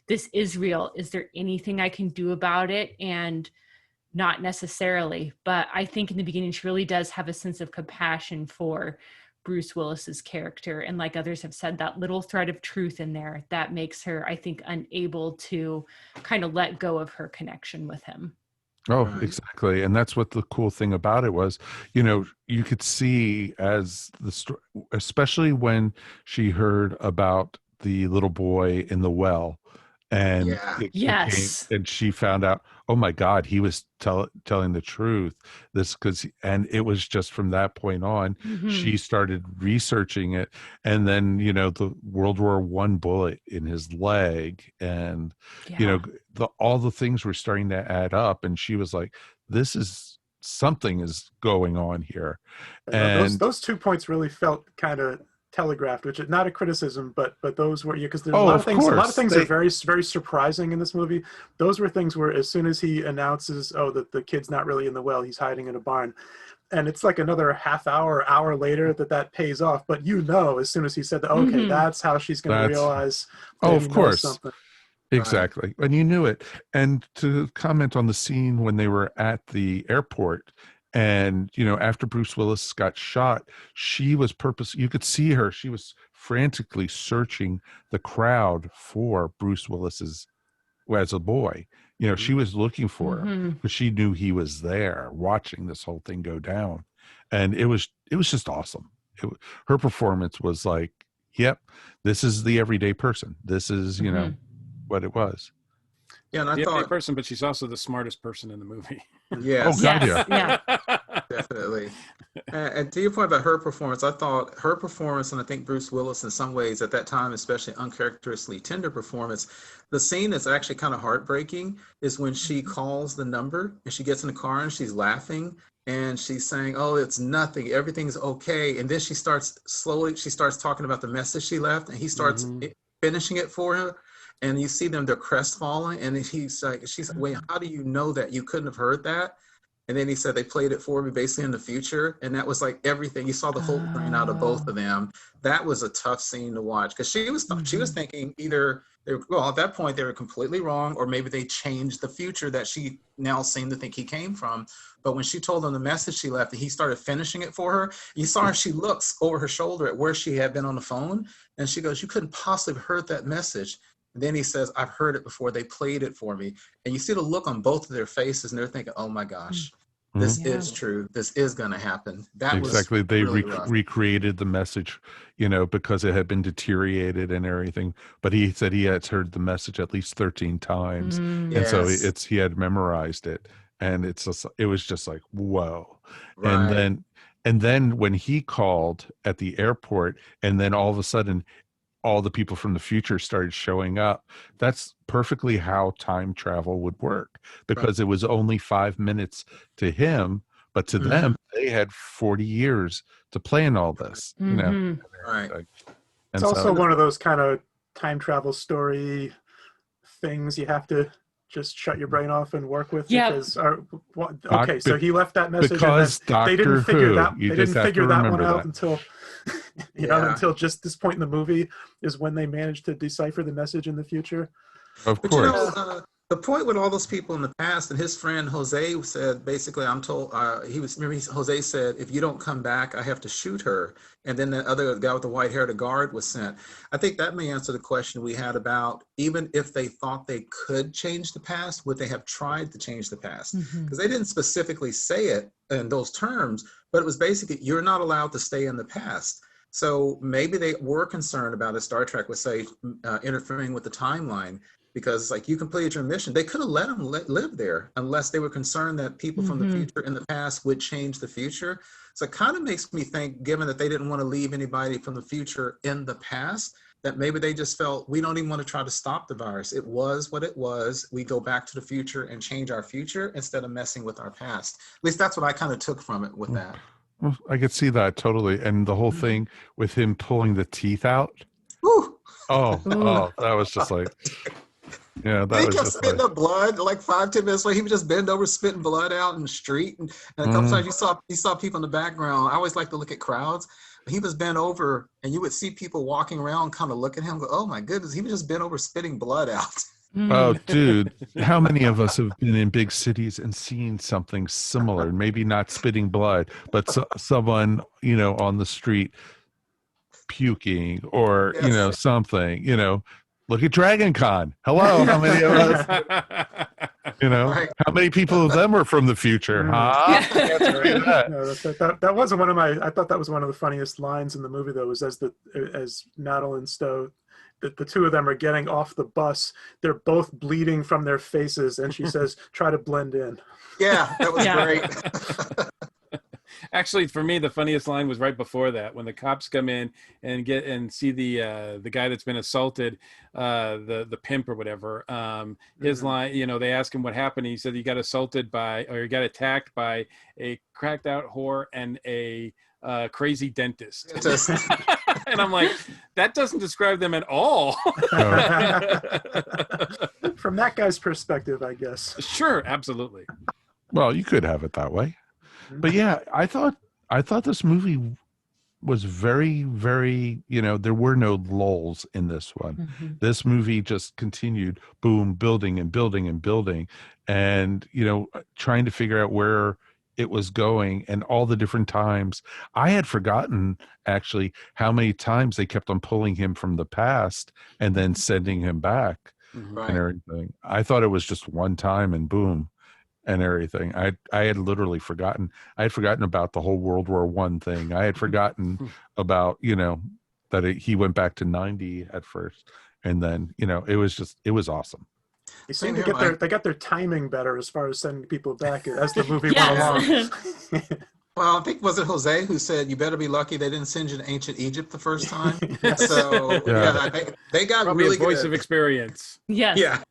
this is real. Is there anything I can do about it? And not necessarily, but I think in the beginning, she really does have a sense of compassion for Bruce Willis's character. And like others have said, that little thread of truth in there that makes her, I think, unable to kind of let go of her connection with him. Oh, Right. exactly. And that's what the cool thing about it was, you could see as the story, especially when she heard about the little boy in the well, and Yeah. it came, Yes. and she found out, oh my God, he was telling the truth. And it was just from that point on, Mhm. she started researching it. And then, the World War I bullet in his leg, and Yeah. all the things were starting to add up, and she was like, this is something is going on here. Those And those 2 points really felt kind of telegraphed, which is not a criticism, but those were, because there's a oh, lot of of things. A lot of course things are they very very surprising in this movie. Those were things where as soon as he announces, oh, that the kid's not really in the well, he's hiding in a barn, and it's like another hour later that pays off. But as soon as he said that, okay, Mhm. that's how she's going to that's realize oh, that he of knows course. something. Right. Exactly. And you knew it. And to comment on the scene when they were at the airport, and, after Bruce Willis got shot, she was you could see her, she was frantically searching the crowd for Bruce Willis's, as a boy. She was looking for him Mhm. because she knew he was there watching this whole thing go down. And it was just awesome. Her performance was like, yep, this is the everyday person. This is, Mhm. what it was. Yeah, and I The everyday thought, person, but she's also the smartest person in the movie. Oh yes, God, yeah. Yes. Yeah. definitely. And to your point about her performance, I thought her performance, and I think Bruce Willis in some ways at that time, especially uncharacteristically tender performance, the scene that's actually kind of heartbreaking is when she calls the number and she gets in the car and she's laughing and she's saying, oh, it's nothing, everything's okay. And then she starts talking about the message she left, and he starts finishing it for her. And you see them, they're crestfallen. And she's like, wait, how do you know that? You couldn't have heard that. And then he said they played it for me basically in the future. And that was like everything. You saw the hope drain out of both of them. That was a tough scene to watch because she was Mhm. thinking either well, at that point they were completely wrong, or maybe they changed the future that she now seemed to think he came from. But when she told him the message she left and he started finishing it for her, you saw her, she looks over her shoulder at where she had been on the phone, and she goes, you couldn't possibly have heard that message. And then he says, I've heard it before. They played it for me. And you see the look on both of their faces, and they're thinking, oh my gosh, this Mhm. Yeah. is true. This is going to happen. That was Exactly. They really rough. recreated the message, because it had been deteriorated and everything. But he said he had heard the message at least 13 times. And so Yes, he had memorized it. And it was just like, whoa. And right. then when he called at the airport, and then all of a sudden all the people from the future started showing up. That's perfectly how time travel would work, Right. because it was only 5 minutes to him, but to them, they had 40 years to plan all this, Mhm. Right. It's and so, also And the, one of those kind of time travel story things you have to just shut your brain off and work with, Yep. because doc, okay, so he left that message, and then because Doctor Who, you they just didn't have to figure that one remember out that. until yeah. until just this point in the movie is when they managed to decipher the message in the future. Of But you know, course. the point with all those people in the past, and his friend Jose said, basically, I'm told Jose said, if you don't come back, I have to shoot her. And then the other guy with the white hair, the guard, was sent. I think that may answer the question we had about even if they thought they could change the past, would they have tried to change the past? Mhm. Because they didn't specifically say it in those terms, but it was basically, you're not allowed to stay in the past. So maybe they were concerned about, as Star Trek would say, interfering with the timeline, because like you completed your mission. They could have let them live there unless they were concerned that people from the Mhm. future in the past would change the future. So it kind of makes me think, given that they didn't want to leave anybody from the future in the past, that maybe they just felt, we don't even want to try to stop the virus. It was what it was. We go back to the future and change our future instead of messing with our past. At least that's what I kind of took from it with that. Well, I could see that totally. And the whole thing with him pulling the teeth out. Whew. Ooh. That was just like, yeah, And that he was kept just like, spitting up blood like 5, 10 minutes later. He would just bend over, spitting blood out in the street. And a couple mhm. times you saw people in the background. I always like to look at crowds. He was bent over, and you would see people walking around, kind of look at him, go, "Oh my goodness!" He was just bent over, spitting blood out. Oh, Mm. dude, how many of us have been in big cities and seen something similar? Maybe not spitting blood, but someone, on the street puking, or, Yes. something, look at Dragon Con. Hello, how many of us? You know, Right. how many people of them are from the future? Huh? Can't say that. No, that wasn't one of my. I thought that was one of the funniest lines in the movie, though, was as Nadal and Stowe, the two of them are getting off the bus. They're both bleeding from their faces, and she says, "Try to blend in." Yeah, that was Yeah. great. Actually, for me, the funniest line was right before that, when the cops come in and see the guy that's been assaulted, the pimp or whatever. His line, you know, they ask him what happened. He said he got assaulted he got attacked by a cracked out whore and a crazy dentist. And I'm like, that doesn't describe them at all. From that guy's perspective, I guess. Sure, absolutely. Well, you could have it that way. But yeah, I thought this movie was very, very, you know, there were no lulls in this one. This movie just continued, boom, building and building and building, and, you know, trying to figure out where it was going and all the different times. I had forgotten actually how many times they kept on pulling him from the past and then sending him back Right. and everything. I thought it was just one time and boom. And everything. I had literally forgotten. I had forgotten about the whole World War I thing. I had forgotten about, you know, that he went back to 90 at first, and then, you know, it was awesome. They seem to get their timing better as far as sending people back as the movie went Yes. along. Well, I think, was it Jose who said, "You better be lucky they didn't send you to ancient Egypt the first time"? Yes. So Yeah. they got Probably really a voice good. of experience. Yes. Yeah.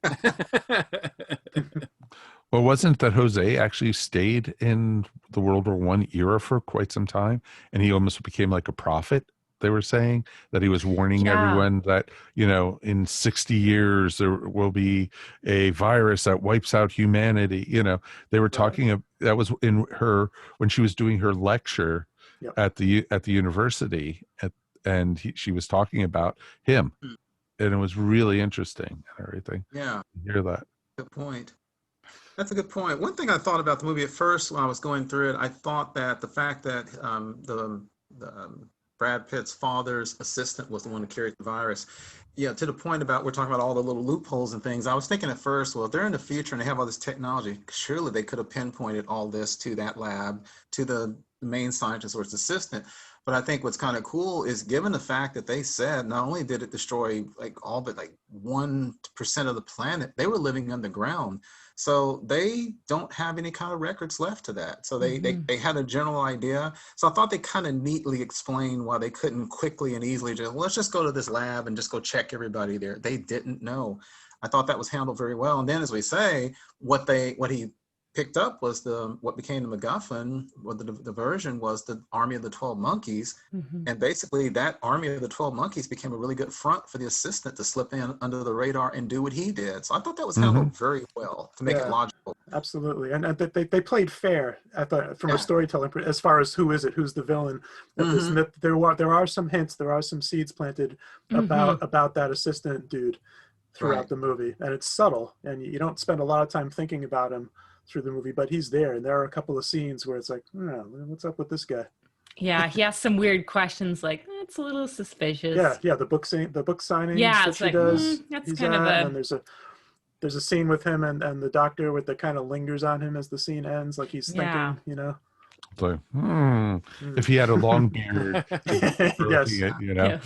Well, wasn't that Jose actually stayed in the World War I era for quite some time, and he almost became like a prophet? They were saying that he was warning everyone that, you know, in 60 years there will be a virus that wipes out humanity. You know, they were talking that was in her when she was doing her lecture at the university, and she was talking about him, and it was really interesting and everything. Yeah. To hear that. Good point. That's a good point. One thing I thought about the movie at first when I was going through it, I thought that the fact that the Brad Pitt's father's assistant was the one who carried the virus, yeah, to the point about we're talking about all the little loopholes and things. I was thinking at first, well, if they're in the future and they have all this technology, surely they could have pinpointed all this to that lab, to the main scientist or his assistant. But I think what's kind of cool is, given the fact that they said not only did it destroy like all but like 1% of the planet, they were living underground. So they don't have any kind of records left to that. So they had a general idea. So I thought they kind of neatly explained why they couldn't quickly and easily just, well, let's just go to this lab and just go check everybody there. They didn't know. I thought that was handled very well. And then, as we say, what he picked up was what became the MacGuffin. What the version was the Army of the 12 Monkeys, and basically that Army of the 12 Monkeys became a really good front for the assistant to slip in under the radar and do what he did. So I thought that was handled very well to make it logical. Absolutely, and they played fair. I thought from a storytelling as far as who's the villain. That there are some hints, there are some seeds planted about that assistant dude throughout the movie, and it's subtle, and you don't spend a lot of time thinking about him through the movie, but he's there, and there are a couple of scenes where it's like, what's up with this guy? Yeah, he has some weird questions, like it's a little suspicious. Yeah, the book signings Yeah, that it's she like does. that's he's kind of and there's a scene with him and the doctor that kind of lingers on him as the scene ends, like he's thinking, you know. So, if he had a long beard, yes, you know.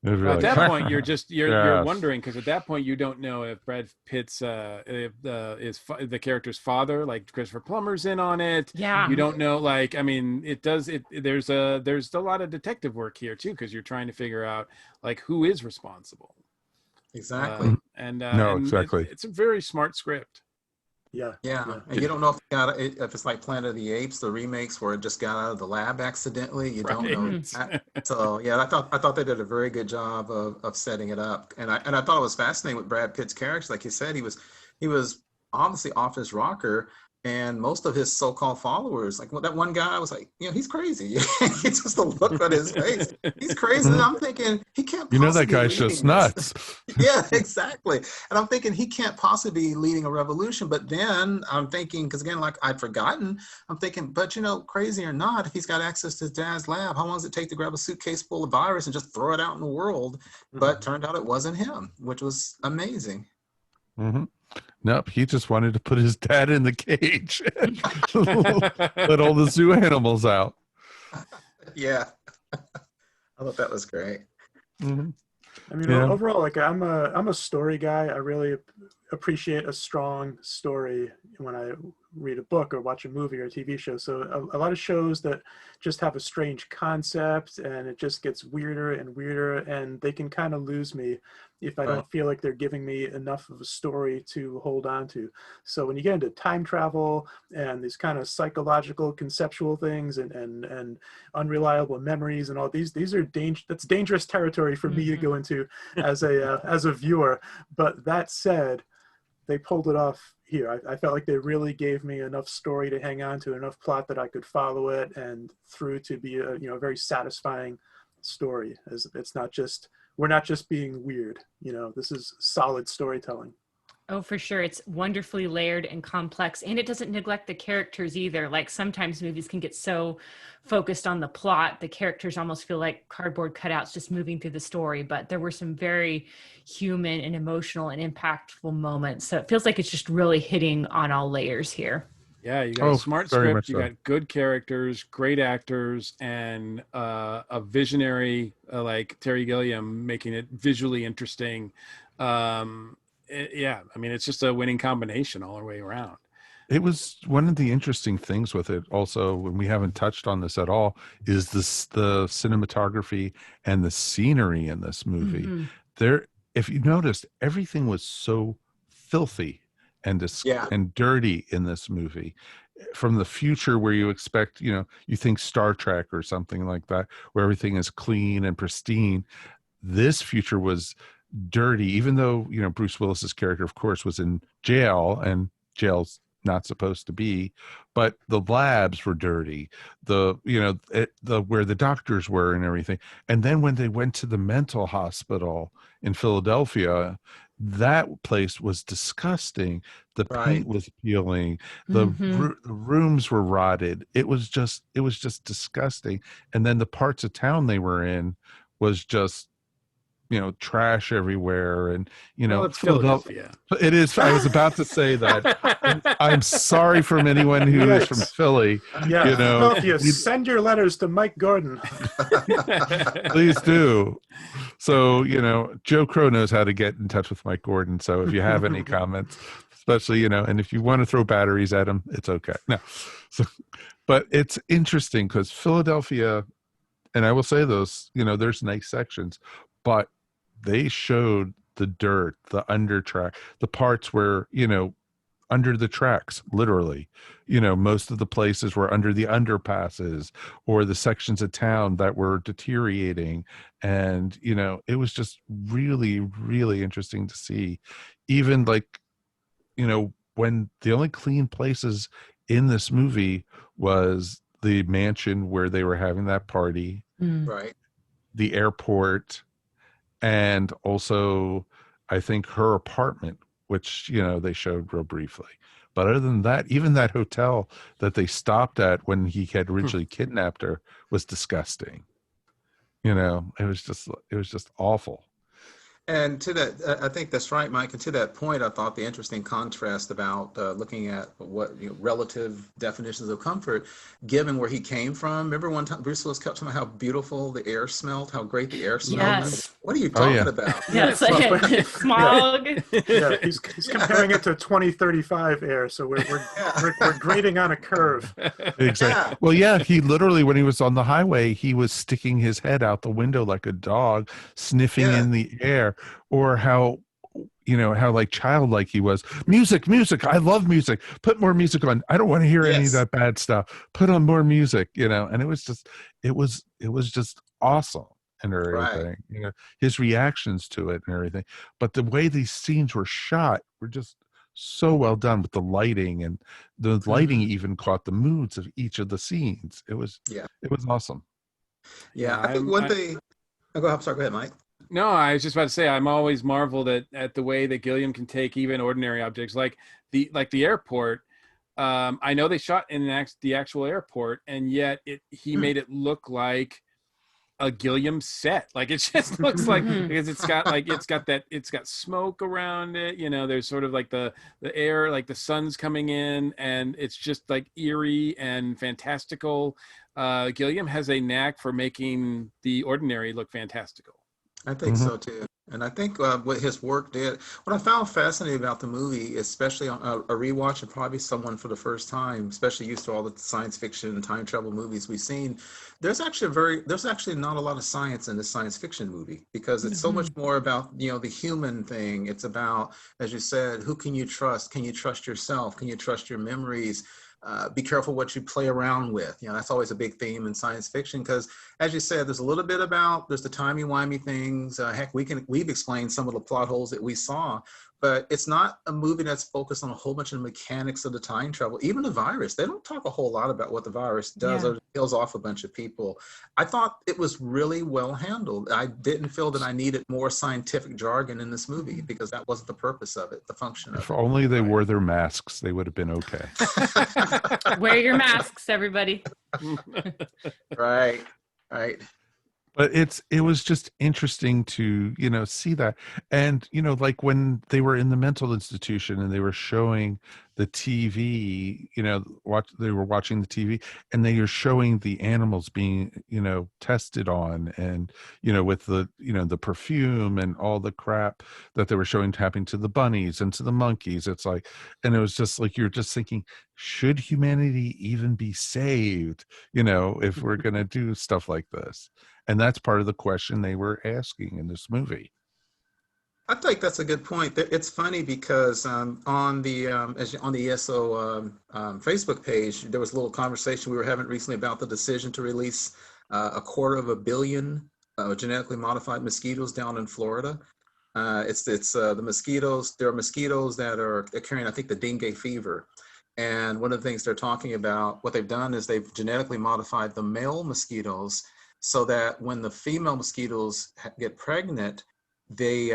Well, at that point, you're wondering, because at that point you don't know if Brad Pitt's is the character's father, like Christopher Plummer's in on it. Yeah, you don't know. Like, I mean, there's a lot of detective work here too, because you're trying to figure out like who is responsible. Exactly. Exactly. It's a very smart script. Yeah. And you don't know if it's like Planet of the Apes, the remakes where it just got out of the lab accidentally. You don't know. So yeah, I thought they did a very good job of setting it up. And I thought it was fascinating with Brad Pitt's character. Like you said, he was obviously off his rocker. And most of his so-called followers, like that one guy was like, he's crazy. It's just the look on his face. He's crazy. And I'm thinking, he can't possibly that guy's just nuts. Yeah, exactly. And I'm thinking he can't possibly be leading a revolution. But then I'm thinking, because again, like I'd forgotten, I'm thinking, but crazy or not, if he's got access to his dad's lab, how long does it take to grab a suitcase full of virus and just throw it out in the world? But turned out it wasn't him, which was amazing. Nope, he just wanted to put his dad in the cage and let all the zoo animals out. Yeah. I thought that was great. Mhm. I mean, Yeah. overall, like I'm a story guy. I really appreciate a strong story when I read a book or watch a movie or a TV show. So a lot of shows that just have a strange concept and it just gets weirder and weirder, and they can kind of lose me if I Right. don't feel like they're giving me enough of a story to hold on to. So when you get into time travel and these kind of psychological conceptual things and unreliable memories and all these are that's dangerous territory for me to go into as a viewer. But that said, they pulled it off here. I felt like they really gave me enough story to hang on to, enough plot that I could follow it and through to be a very satisfying story. As it's not just, we're not just being weird. This is solid storytelling. Oh, for sure. It's wonderfully layered and complex, and it doesn't neglect the characters either. Like sometimes movies can get so focused on the plot, the characters almost feel like cardboard cutouts just moving through the story. But there were some very human and emotional and impactful moments. So it feels like it's just really hitting on all layers here. Yeah, you got a smart very script, much you so. got good characters, great actors, and a visionary like Terry Gilliam making it visually interesting. Yeah, I mean, it's just a winning combination all the way around. It was one of the interesting things with it also, when we haven't touched on this at all, is the cinematography and the scenery in this movie. Mm-hmm. There, if you noticed, everything was so filthy and Yeah. and dirty in this movie. From the future where you expect, you think Star Trek or something like that, where everything is clean and pristine. This future was dirty, even though, Bruce Willis's character, of course, was in jail, and jail's not supposed to be, but the labs were dirty, the where the doctors were and everything. And then when they went to the mental hospital in Philadelphia, that place was disgusting. The paint Right. was peeling, Mm-hmm. the rooms were rotted. It was just disgusting. And then the parts of town they were in was just trash everywhere. And Well, it's Philadelphia, Philadelphia. it is. I was about to say that. I'm sorry from anyone who is from Yes. Philly. Yeah, Philadelphia, we- send your letters to Mike Gordon. please do. So Joe Crow knows how to get in touch with Mike Gordon. So if you have any comments, especially and if you want to throw batteries at him, it's okay. No, so but it's interesting because Philadelphia, and I will say those, there's nice sections, but they showed the dirt, the under track, the parts where, under the tracks, literally, most of the places were under the underpasses or the sections of town that were deteriorating. And, it was just really, really interesting to see. Even like, when the only clean places in this movie was the mansion where they were having that party, Right. the airport, and also I think her apartment, which they showed real briefly. But other than that, even that hotel that they stopped at when he had originally kidnapped her was disgusting. It was just awful. And to that, I think that's right, Mike. And to that point, I thought the interesting contrast about looking at what relative definitions of comfort, given where he came from. Remember one time Bruce Willis kept talking about how beautiful the air smelled, how great the air smelled. Yes. What are you Oh, talking yeah. about? Yeah, it's like smog. Yeah, he's comparing it to 2035 air, so we're grading on a curve. Exactly. Yeah. Well, yeah, he literally, when he was on the highway, he was sticking his head out the window like a dog, sniffing Yeah. in the air. Or how like childlike he was. Music, I love music. Put more music on. I don't want to hear any of Yes. that bad stuff. Put on more music, and it was just awesome and everything. His reactions to it and everything. But the way these scenes were shot were just so well done with the lighting, and the lighting even caught the moods of each of the scenes. It was awesome. Yeah. I think one thing. Oh, I'm sorry. Go ahead, Mike. No, I was just about to say, I'm always marveled at the way that Gilliam can take even ordinary objects like the airport. I know they shot in the actual airport, and yet he made it look like a Gilliam set. Like, it just looks like, Mhm. because it's got smoke around it, you know, there's sort of like the air, like the sun's coming in, and it's just like eerie and fantastical. Gilliam has a knack for making the ordinary look fantastical. I think so too. And I think what his work did, what I found fascinating about the movie, especially on a rewatch, and probably someone for the first time, especially used to all the science fiction and time travel movies we've seen, there's actually not a lot of science in this science fiction movie, because it's so much more about, you know, the human thing. It's about, as you said, who can you trust? Can you trust yourself? Can you trust your memories? Be careful what you play around with. You know, that's always a big theme in science fiction, because, as you said, there's a little bit about, there's the timey-wimey things. Heck, we've explained some of the plot holes that we saw, but it's not a movie that's focused on a whole bunch of mechanics of the time travel. Even the virus, they don't talk a whole lot about what the virus does, or kills off a bunch of people. I thought it was really well handled. I didn't feel that I needed more scientific jargon in this movie, because that wasn't the purpose of it, the function of If it. only they wore their masks, they would have been okay. Wear your masks, everybody. Right, right. But it was just interesting to, you know, see that. And, you know, like when they were in the mental institution and they were showing the TV, you know, they were watching the TV, and they are showing the animals being, you know, tested on, and, you know, with the, you know, the perfume and all the crap that they were showing happening to the bunnies and to the monkeys. It's like, and it was just like, you're just thinking, should humanity even be saved, you know, if we're going to do stuff like this? And that's part of the question they were asking in this movie. I think that's a good point. It's funny because on the on the ESO Facebook page, there was a little conversation we were having recently about the decision to release 250 million genetically modified mosquitoes down in Florida. It's the mosquitoes. There are mosquitoes that are carrying, I think, the dengue fever. And one of the things they're talking about, what they've done is they've genetically modified the male mosquitoes so that when the female mosquitoes get pregnant, the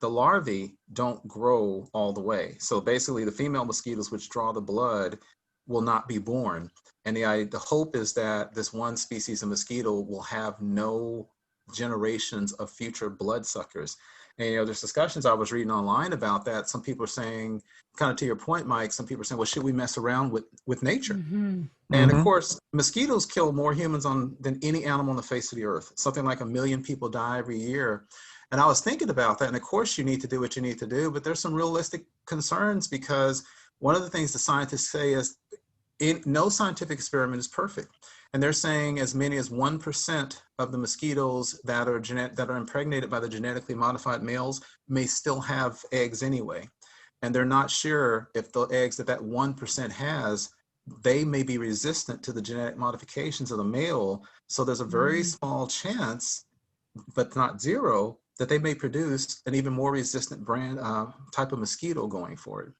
larvae don't grow all the way. So basically, the female mosquitoes, which draw the blood, will not be born. And the hope is that this one species of mosquito will have no generations of future bloodsuckers. And, you know, there's discussions I was reading online about that. Some people are saying, kind of to your point, Mike, some people are saying, well, should we mess around with nature? Mm-hmm. And of course, mosquitoes kill more humans than any animal on the face of the earth. Something like 1 million people die every year. And I was thinking about that. And of course, you need to do what you need to do, but there's some realistic concerns, because one of the things the scientists say is no scientific experiment is perfect. And they're saying as many as 1% of the mosquitoes that are impregnated by the genetically modified males may still have eggs anyway. And they're not sure if the eggs that 1% has, they may be resistant to the genetic modifications of the male. So there's a very small chance, but not zero, that they may produce an even more resistant type of mosquito going forward.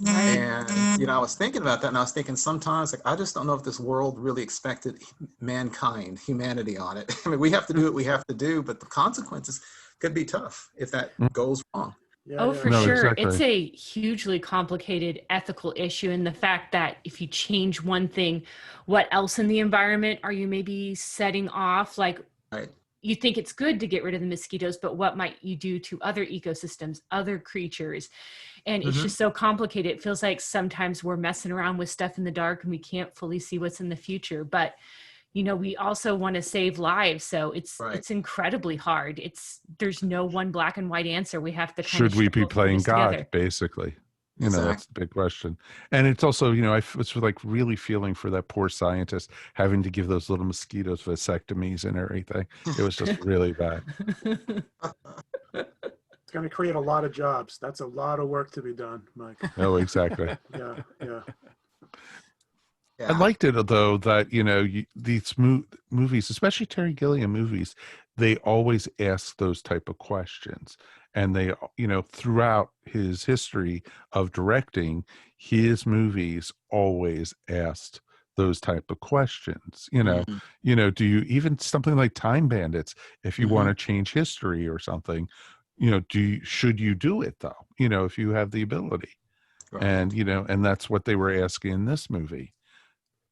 Right. And, you know, I was thinking about that, and I was thinking sometimes, like, I just don't know if this world really expected humanity on it. I mean, we have to do what we have to do, but the consequences could be tough if that goes wrong. Oh, for No, sure. exactly. It's a hugely complicated ethical issue. And the fact that if you change one thing, what else in the environment are you maybe setting off? Like, Right. you think it's good to get rid of the mosquitoes, but what might you do to other ecosystems, other creatures? And it's just so complicated. It feels like sometimes we're messing around with stuff in the dark and we can't fully see what's in the future. But, you know, we also want to save lives. So it's incredibly hard. There's no one black and white answer. We have to kind of Should we be shuffle through playing this God, together. basically? You know, that's the big question. And it's also, you know, I was like really feeling for that poor scientist having to give those little mosquitoes vasectomies and everything. It was just really bad. It's going to create a lot of jobs. That's a lot of work to be done, Mike. Oh, exactly. Yeah. I liked it, though, that, you know, these movies, especially Terry Gilliam movies, they always ask those type of questions. And they, you know, throughout his history of directing, his movies always asked those type of questions. You know, do you, even something like Time Bandits, if you want to change history or something, you know, should you do it, though? You know, if you have the ability. Right. And, you know, and that's what they were asking in this movie.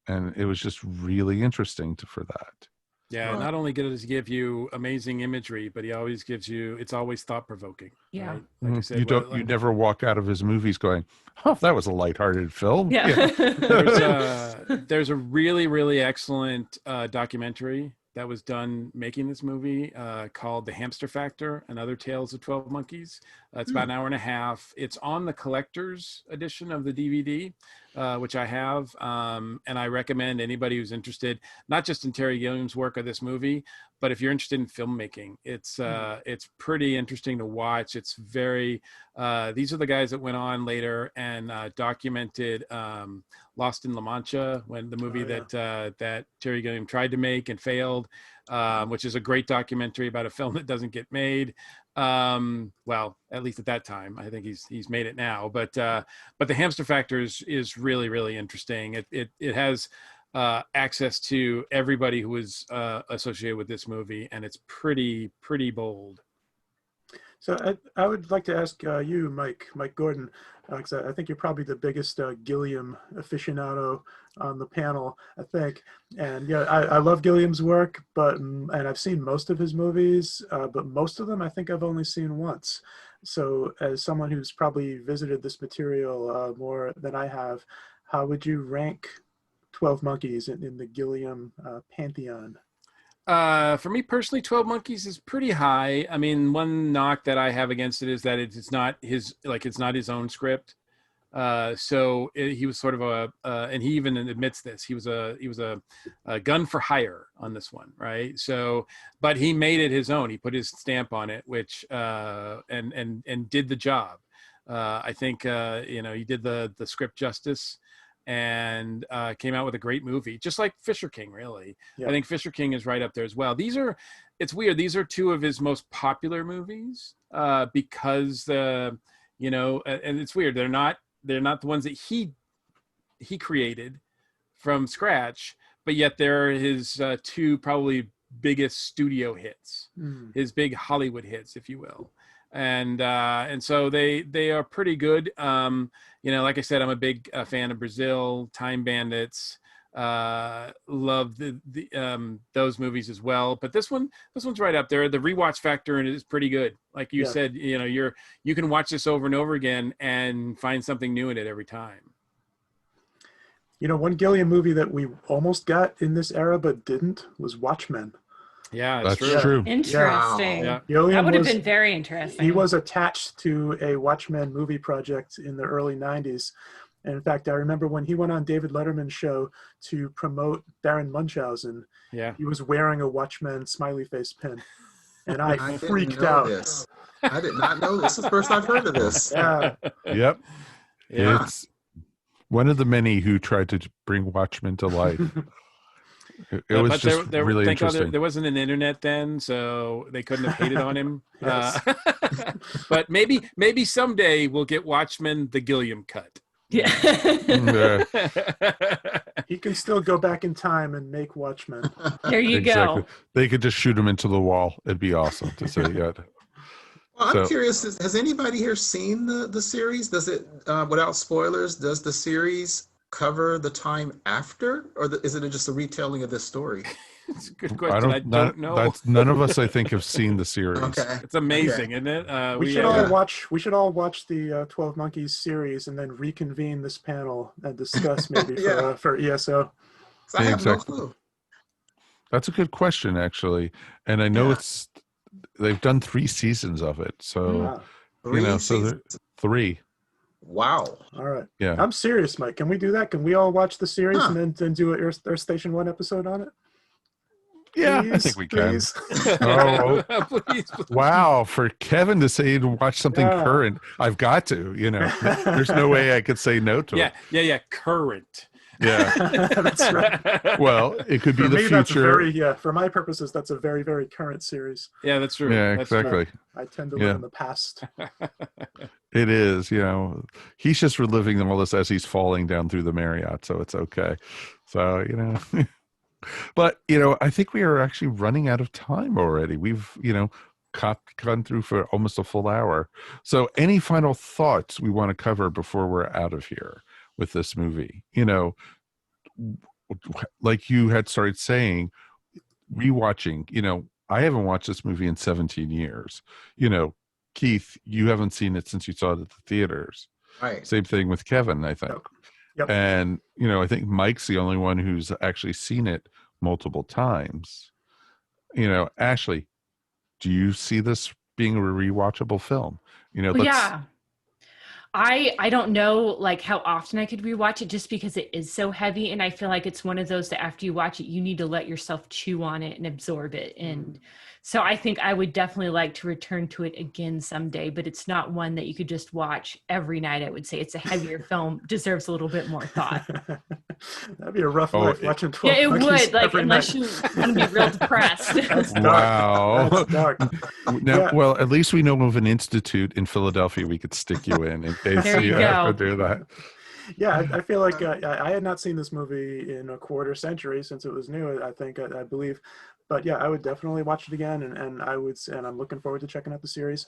And it was just really interesting for that. Yeah, Right. not only does he give you amazing imagery, but he always gives you, it's always thought provoking. Yeah. Right? Like I said, You never walk out of his movies going, "Oh, that was a lighthearted film." Yeah. there's a really, really excellent documentary that was done making this movie called The Hamster Factor and Other Tales of 12 Monkeys. It's about an hour and a half. It's on the collector's edition of the DVD, which I have. And I recommend anybody who's interested, not just in Terry Gilliam's work or this movie, but if you're interested in filmmaking, it's pretty interesting to watch. It's very, these are the guys that went on later and documented Lost in La Mancha, when the movie that Terry Gilliam tried to make and failed, which is a great documentary about a film that doesn't get made. Well, at least at that time. I think he's made it now. But The Hamster Factor is really, really interesting. It has access to everybody who was associated with this movie, and it's pretty bold. So I would like to ask you, Mike Gordon, because I think you're probably the biggest Gilliam aficionado on the panel, I think. And yeah, I love Gilliam's work, and I've seen most of his movies, but most of them I think I've only seen once. So as someone who's probably visited this material more than I have, how would you rank 12 Monkeys in the Gilliam pantheon? For me personally, 12 Monkeys is pretty high. I mean, one knock that I have against it is that it's not his own script. He was sort of and he even admits this. He was a gun for hire on this one, right? So, but he made it his own. He put his stamp on it, which and did the job. I think he did the script justice, and came out with a great movie, just like Fisher King, really. Yeah. I think Fisher King is right up there as well. It's weird. These are two of his most popular movies because and it's weird. They're not the ones that he created from scratch, but yet they're his two probably biggest studio hits, his big Hollywood hits, if you will. And so they are pretty good. Like I said, I'm a big fan of Brazil, Time Bandits. Love those movies as well. But this one's right up there. The rewatch factor in it is pretty good. Like you said, you can watch this over and over again and find something new in it every time. One Gilliam movie that we almost got in this era but didn't was Watchmen. Yeah, that's true. Interesting. Yeah. That would have been very interesting. He was attached to a Watchmen movie project in the early 90s. And in fact, I remember when he went on David Letterman's show to promote Baron Munchausen, he was wearing a Watchmen smiley face pin. And I freaked out. This. I did not know this. This is the first I've heard of this. Yeah. Yep. Yeah. It's one of the many who tried to bring Watchmen to life. It was just really interesting. There wasn't an internet then, so they couldn't have hated on him. Yes. But maybe someday we'll get Watchmen the Gilliam cut. Yeah. He can still go back in time and make Watchmen. There you go. They could just shoot him into the wall. It'd be awesome to see. Well, I'm curious, has anybody here seen the series? Does it, without spoilers, does the series cover the time after, or is it just a retelling of this story? It's a good question. I don't know. None of us, I think, have seen the series. Okay. It's amazing, isn't it? We should all watch the 12 Monkeys series and then reconvene this panel and discuss maybe for ESO. I have no clue. That's a good question, actually, and I know they've done 3 seasons of it, so three. Wow. All right. Yeah. I'm serious, Mike. Can we do that? Can we all watch the series and then do Earth Station 1 episode on it? Yeah, please, I think we please. can. Please. Wow, for Kevin to say to watch something current, I've got to, there's no way I could say no to it. Yeah, current. Yeah. That's right. Well, it could be for the me, future. For my purposes, that's a very, very current series. Yeah, that's true. Yeah, that's exactly. True. I tend to live in the past. It is, he's just reliving all this as he's falling down through the Marriott, so it's okay. So, but, I think we are actually running out of time already. We've, gone through for almost a full hour. So any final thoughts we want to cover before we're out of here with this movie? Like you had started saying, rewatching, I haven't watched this movie in 17 years. Keith, you haven't seen it since you saw it at the theaters. Right. Same thing with Kevin, I think. Yep. And, I think Mike's the only one who's actually seen it multiple times. Ashley, do you see this being a rewatchable film? Yeah. I don't know like how often I could rewatch it just because it is so heavy. And I feel like it's one of those that after you watch it, you need to let yourself chew on it and absorb it. And so I think I would definitely like to return to it again someday, but it's not one that you could just watch every night. I would say it's a heavier film, deserves a little bit more thought. That'd be a rough life watching 12 Yeah, it Monkeys would, like, every unless night. you want to be real depressed. That's dark. Wow. That's dark. Now, Yeah. well, at least we know of an institute in Philadelphia we could stick you in case There you have go. to do that. Yeah, I feel like I had not seen this movie in a quarter century since it was new, I believe. But yeah, I would definitely watch it again, and I'm looking forward to checking out the series.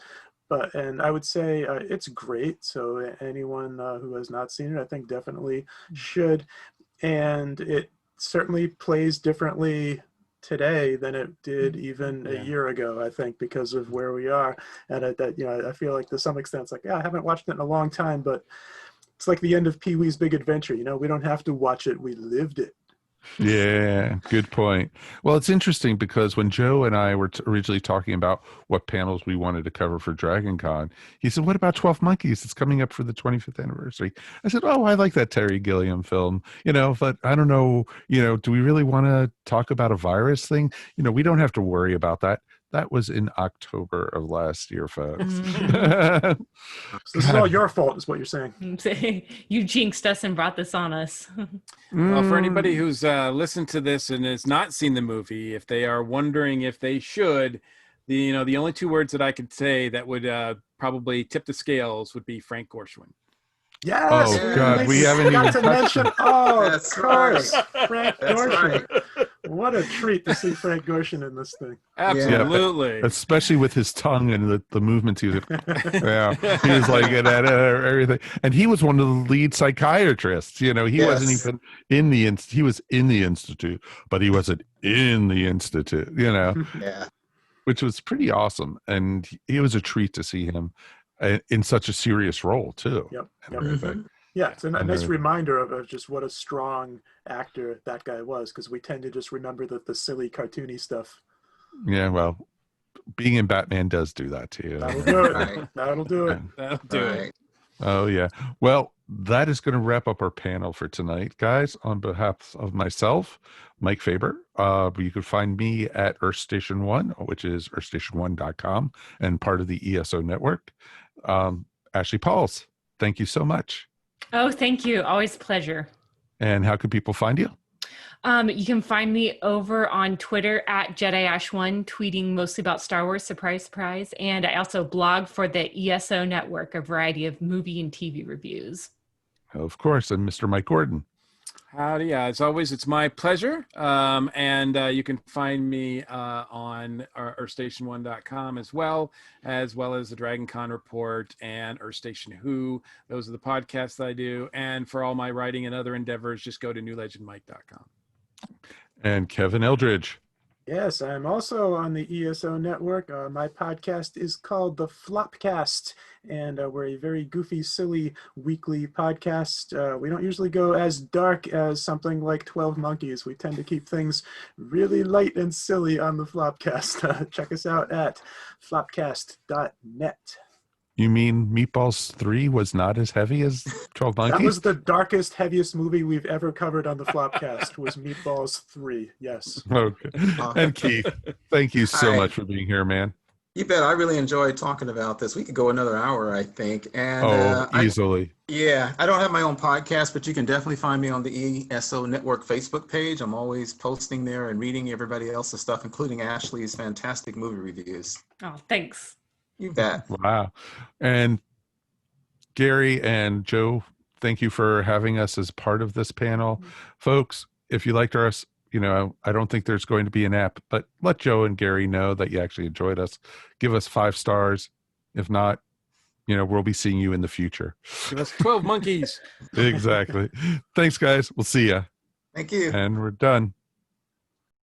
And I would say it's great. So anyone who has not seen it, I think definitely should. And it certainly plays differently today than it did even a year ago, I think, because of where we are. And I feel like to some extent it's like, I haven't watched it in a long time, but it's like the end of Pee-wee's Big Adventure. We don't have to watch it. We lived it. Yeah, good point. Well, it's interesting because when Joe and I were originally talking about what panels we wanted to cover for Dragon Con, he said, what about 12 Monkeys? It's coming up for the 25th anniversary. I said, oh, I like that Terry Gilliam film, but I don't know, do we really want to talk about a virus thing? We don't have to worry about that. That was in October of last year, folks. Mhm. So this is all your fault, is what you're saying. You jinxed us and brought this on us. Well, for anybody who's listened to this and has not seen the movie, if they are wondering if they should, the only two words that I could say that would probably tip the scales would be Frank Gorshin. Yes. Oh, God, we haven't got even to touched mention. Oh, of That's course, right. Frank That's Gorshin. right. What a treat to see Frank Gorshin in this thing. Absolutely. especially with his tongue and the movements he was he was like everything, and he was one of the lead psychiatrists. He wasn't even in the he was in the institute, but he wasn't in the institute. Yeah. Which was pretty awesome, and it was a treat to see him in such a serious role too. Yep. And everything. Yeah, it's a nice everything. reminder of just what a strong actor that guy was, because we tend to just remember the silly cartoony stuff. Yeah, well, being in Batman does do that to you. That'll do it. Right. That'll do it. That'll do it. Right. Oh, yeah. Well, that is going to wrap up our panel for tonight, guys. On behalf of myself, Mike Faber, you can find me at Earth Station One, which is earthstation1.com and part of the ESO network. Ashley Pauls, thank you so much. Oh, thank you. Always a pleasure. And how can people find you? You can find me over on Twitter at JediAsh1, tweeting mostly about Star Wars, surprise, surprise. And I also blog for the ESO network, a variety of movie and TV reviews. Of course, and Mr. Mike Gordon. Howdy. As always, it's my pleasure. And you can find me on earthstation1.com as well as the Dragon Con Report and Earth Station Who. Those are the podcasts that I do. And for all my writing and other endeavors, just go to newlegendmike.com. And Kevin Eldridge. Yes, I'm also on the ESO network. My podcast is called The Flopcast, and we're a very goofy, silly weekly podcast. We don't usually go as dark as something like 12 Monkeys. We tend to keep things really light and silly on the Flopcast. Check us out at flopcast.net. You mean Meatballs 3 was not as heavy as 12 Monkeys? That was the darkest, heaviest movie we've ever covered on the Flopcast, was Meatballs 3, yes. Okay. And Keith, thank you so Hi. much for being here, man. You bet. I really enjoyed talking about this. We could go another hour, I think. And Easily. I don't have my own podcast, but you can definitely find me on the ESO Network Facebook page. I'm always posting there and reading everybody else's stuff, including Ashley's fantastic movie reviews. Oh, thanks. You bet. Wow. And Gary and Joe, thank you for having us as part of this panel. Folks, if you liked us, I don't think there's going to be an app, but let Joe and Gary know that you actually enjoyed us. Give us 5 stars. If not, we'll be seeing you in the future. Give us 12 monkeys. Exactly. Thanks, guys. We'll see ya. Thank you. And we're done.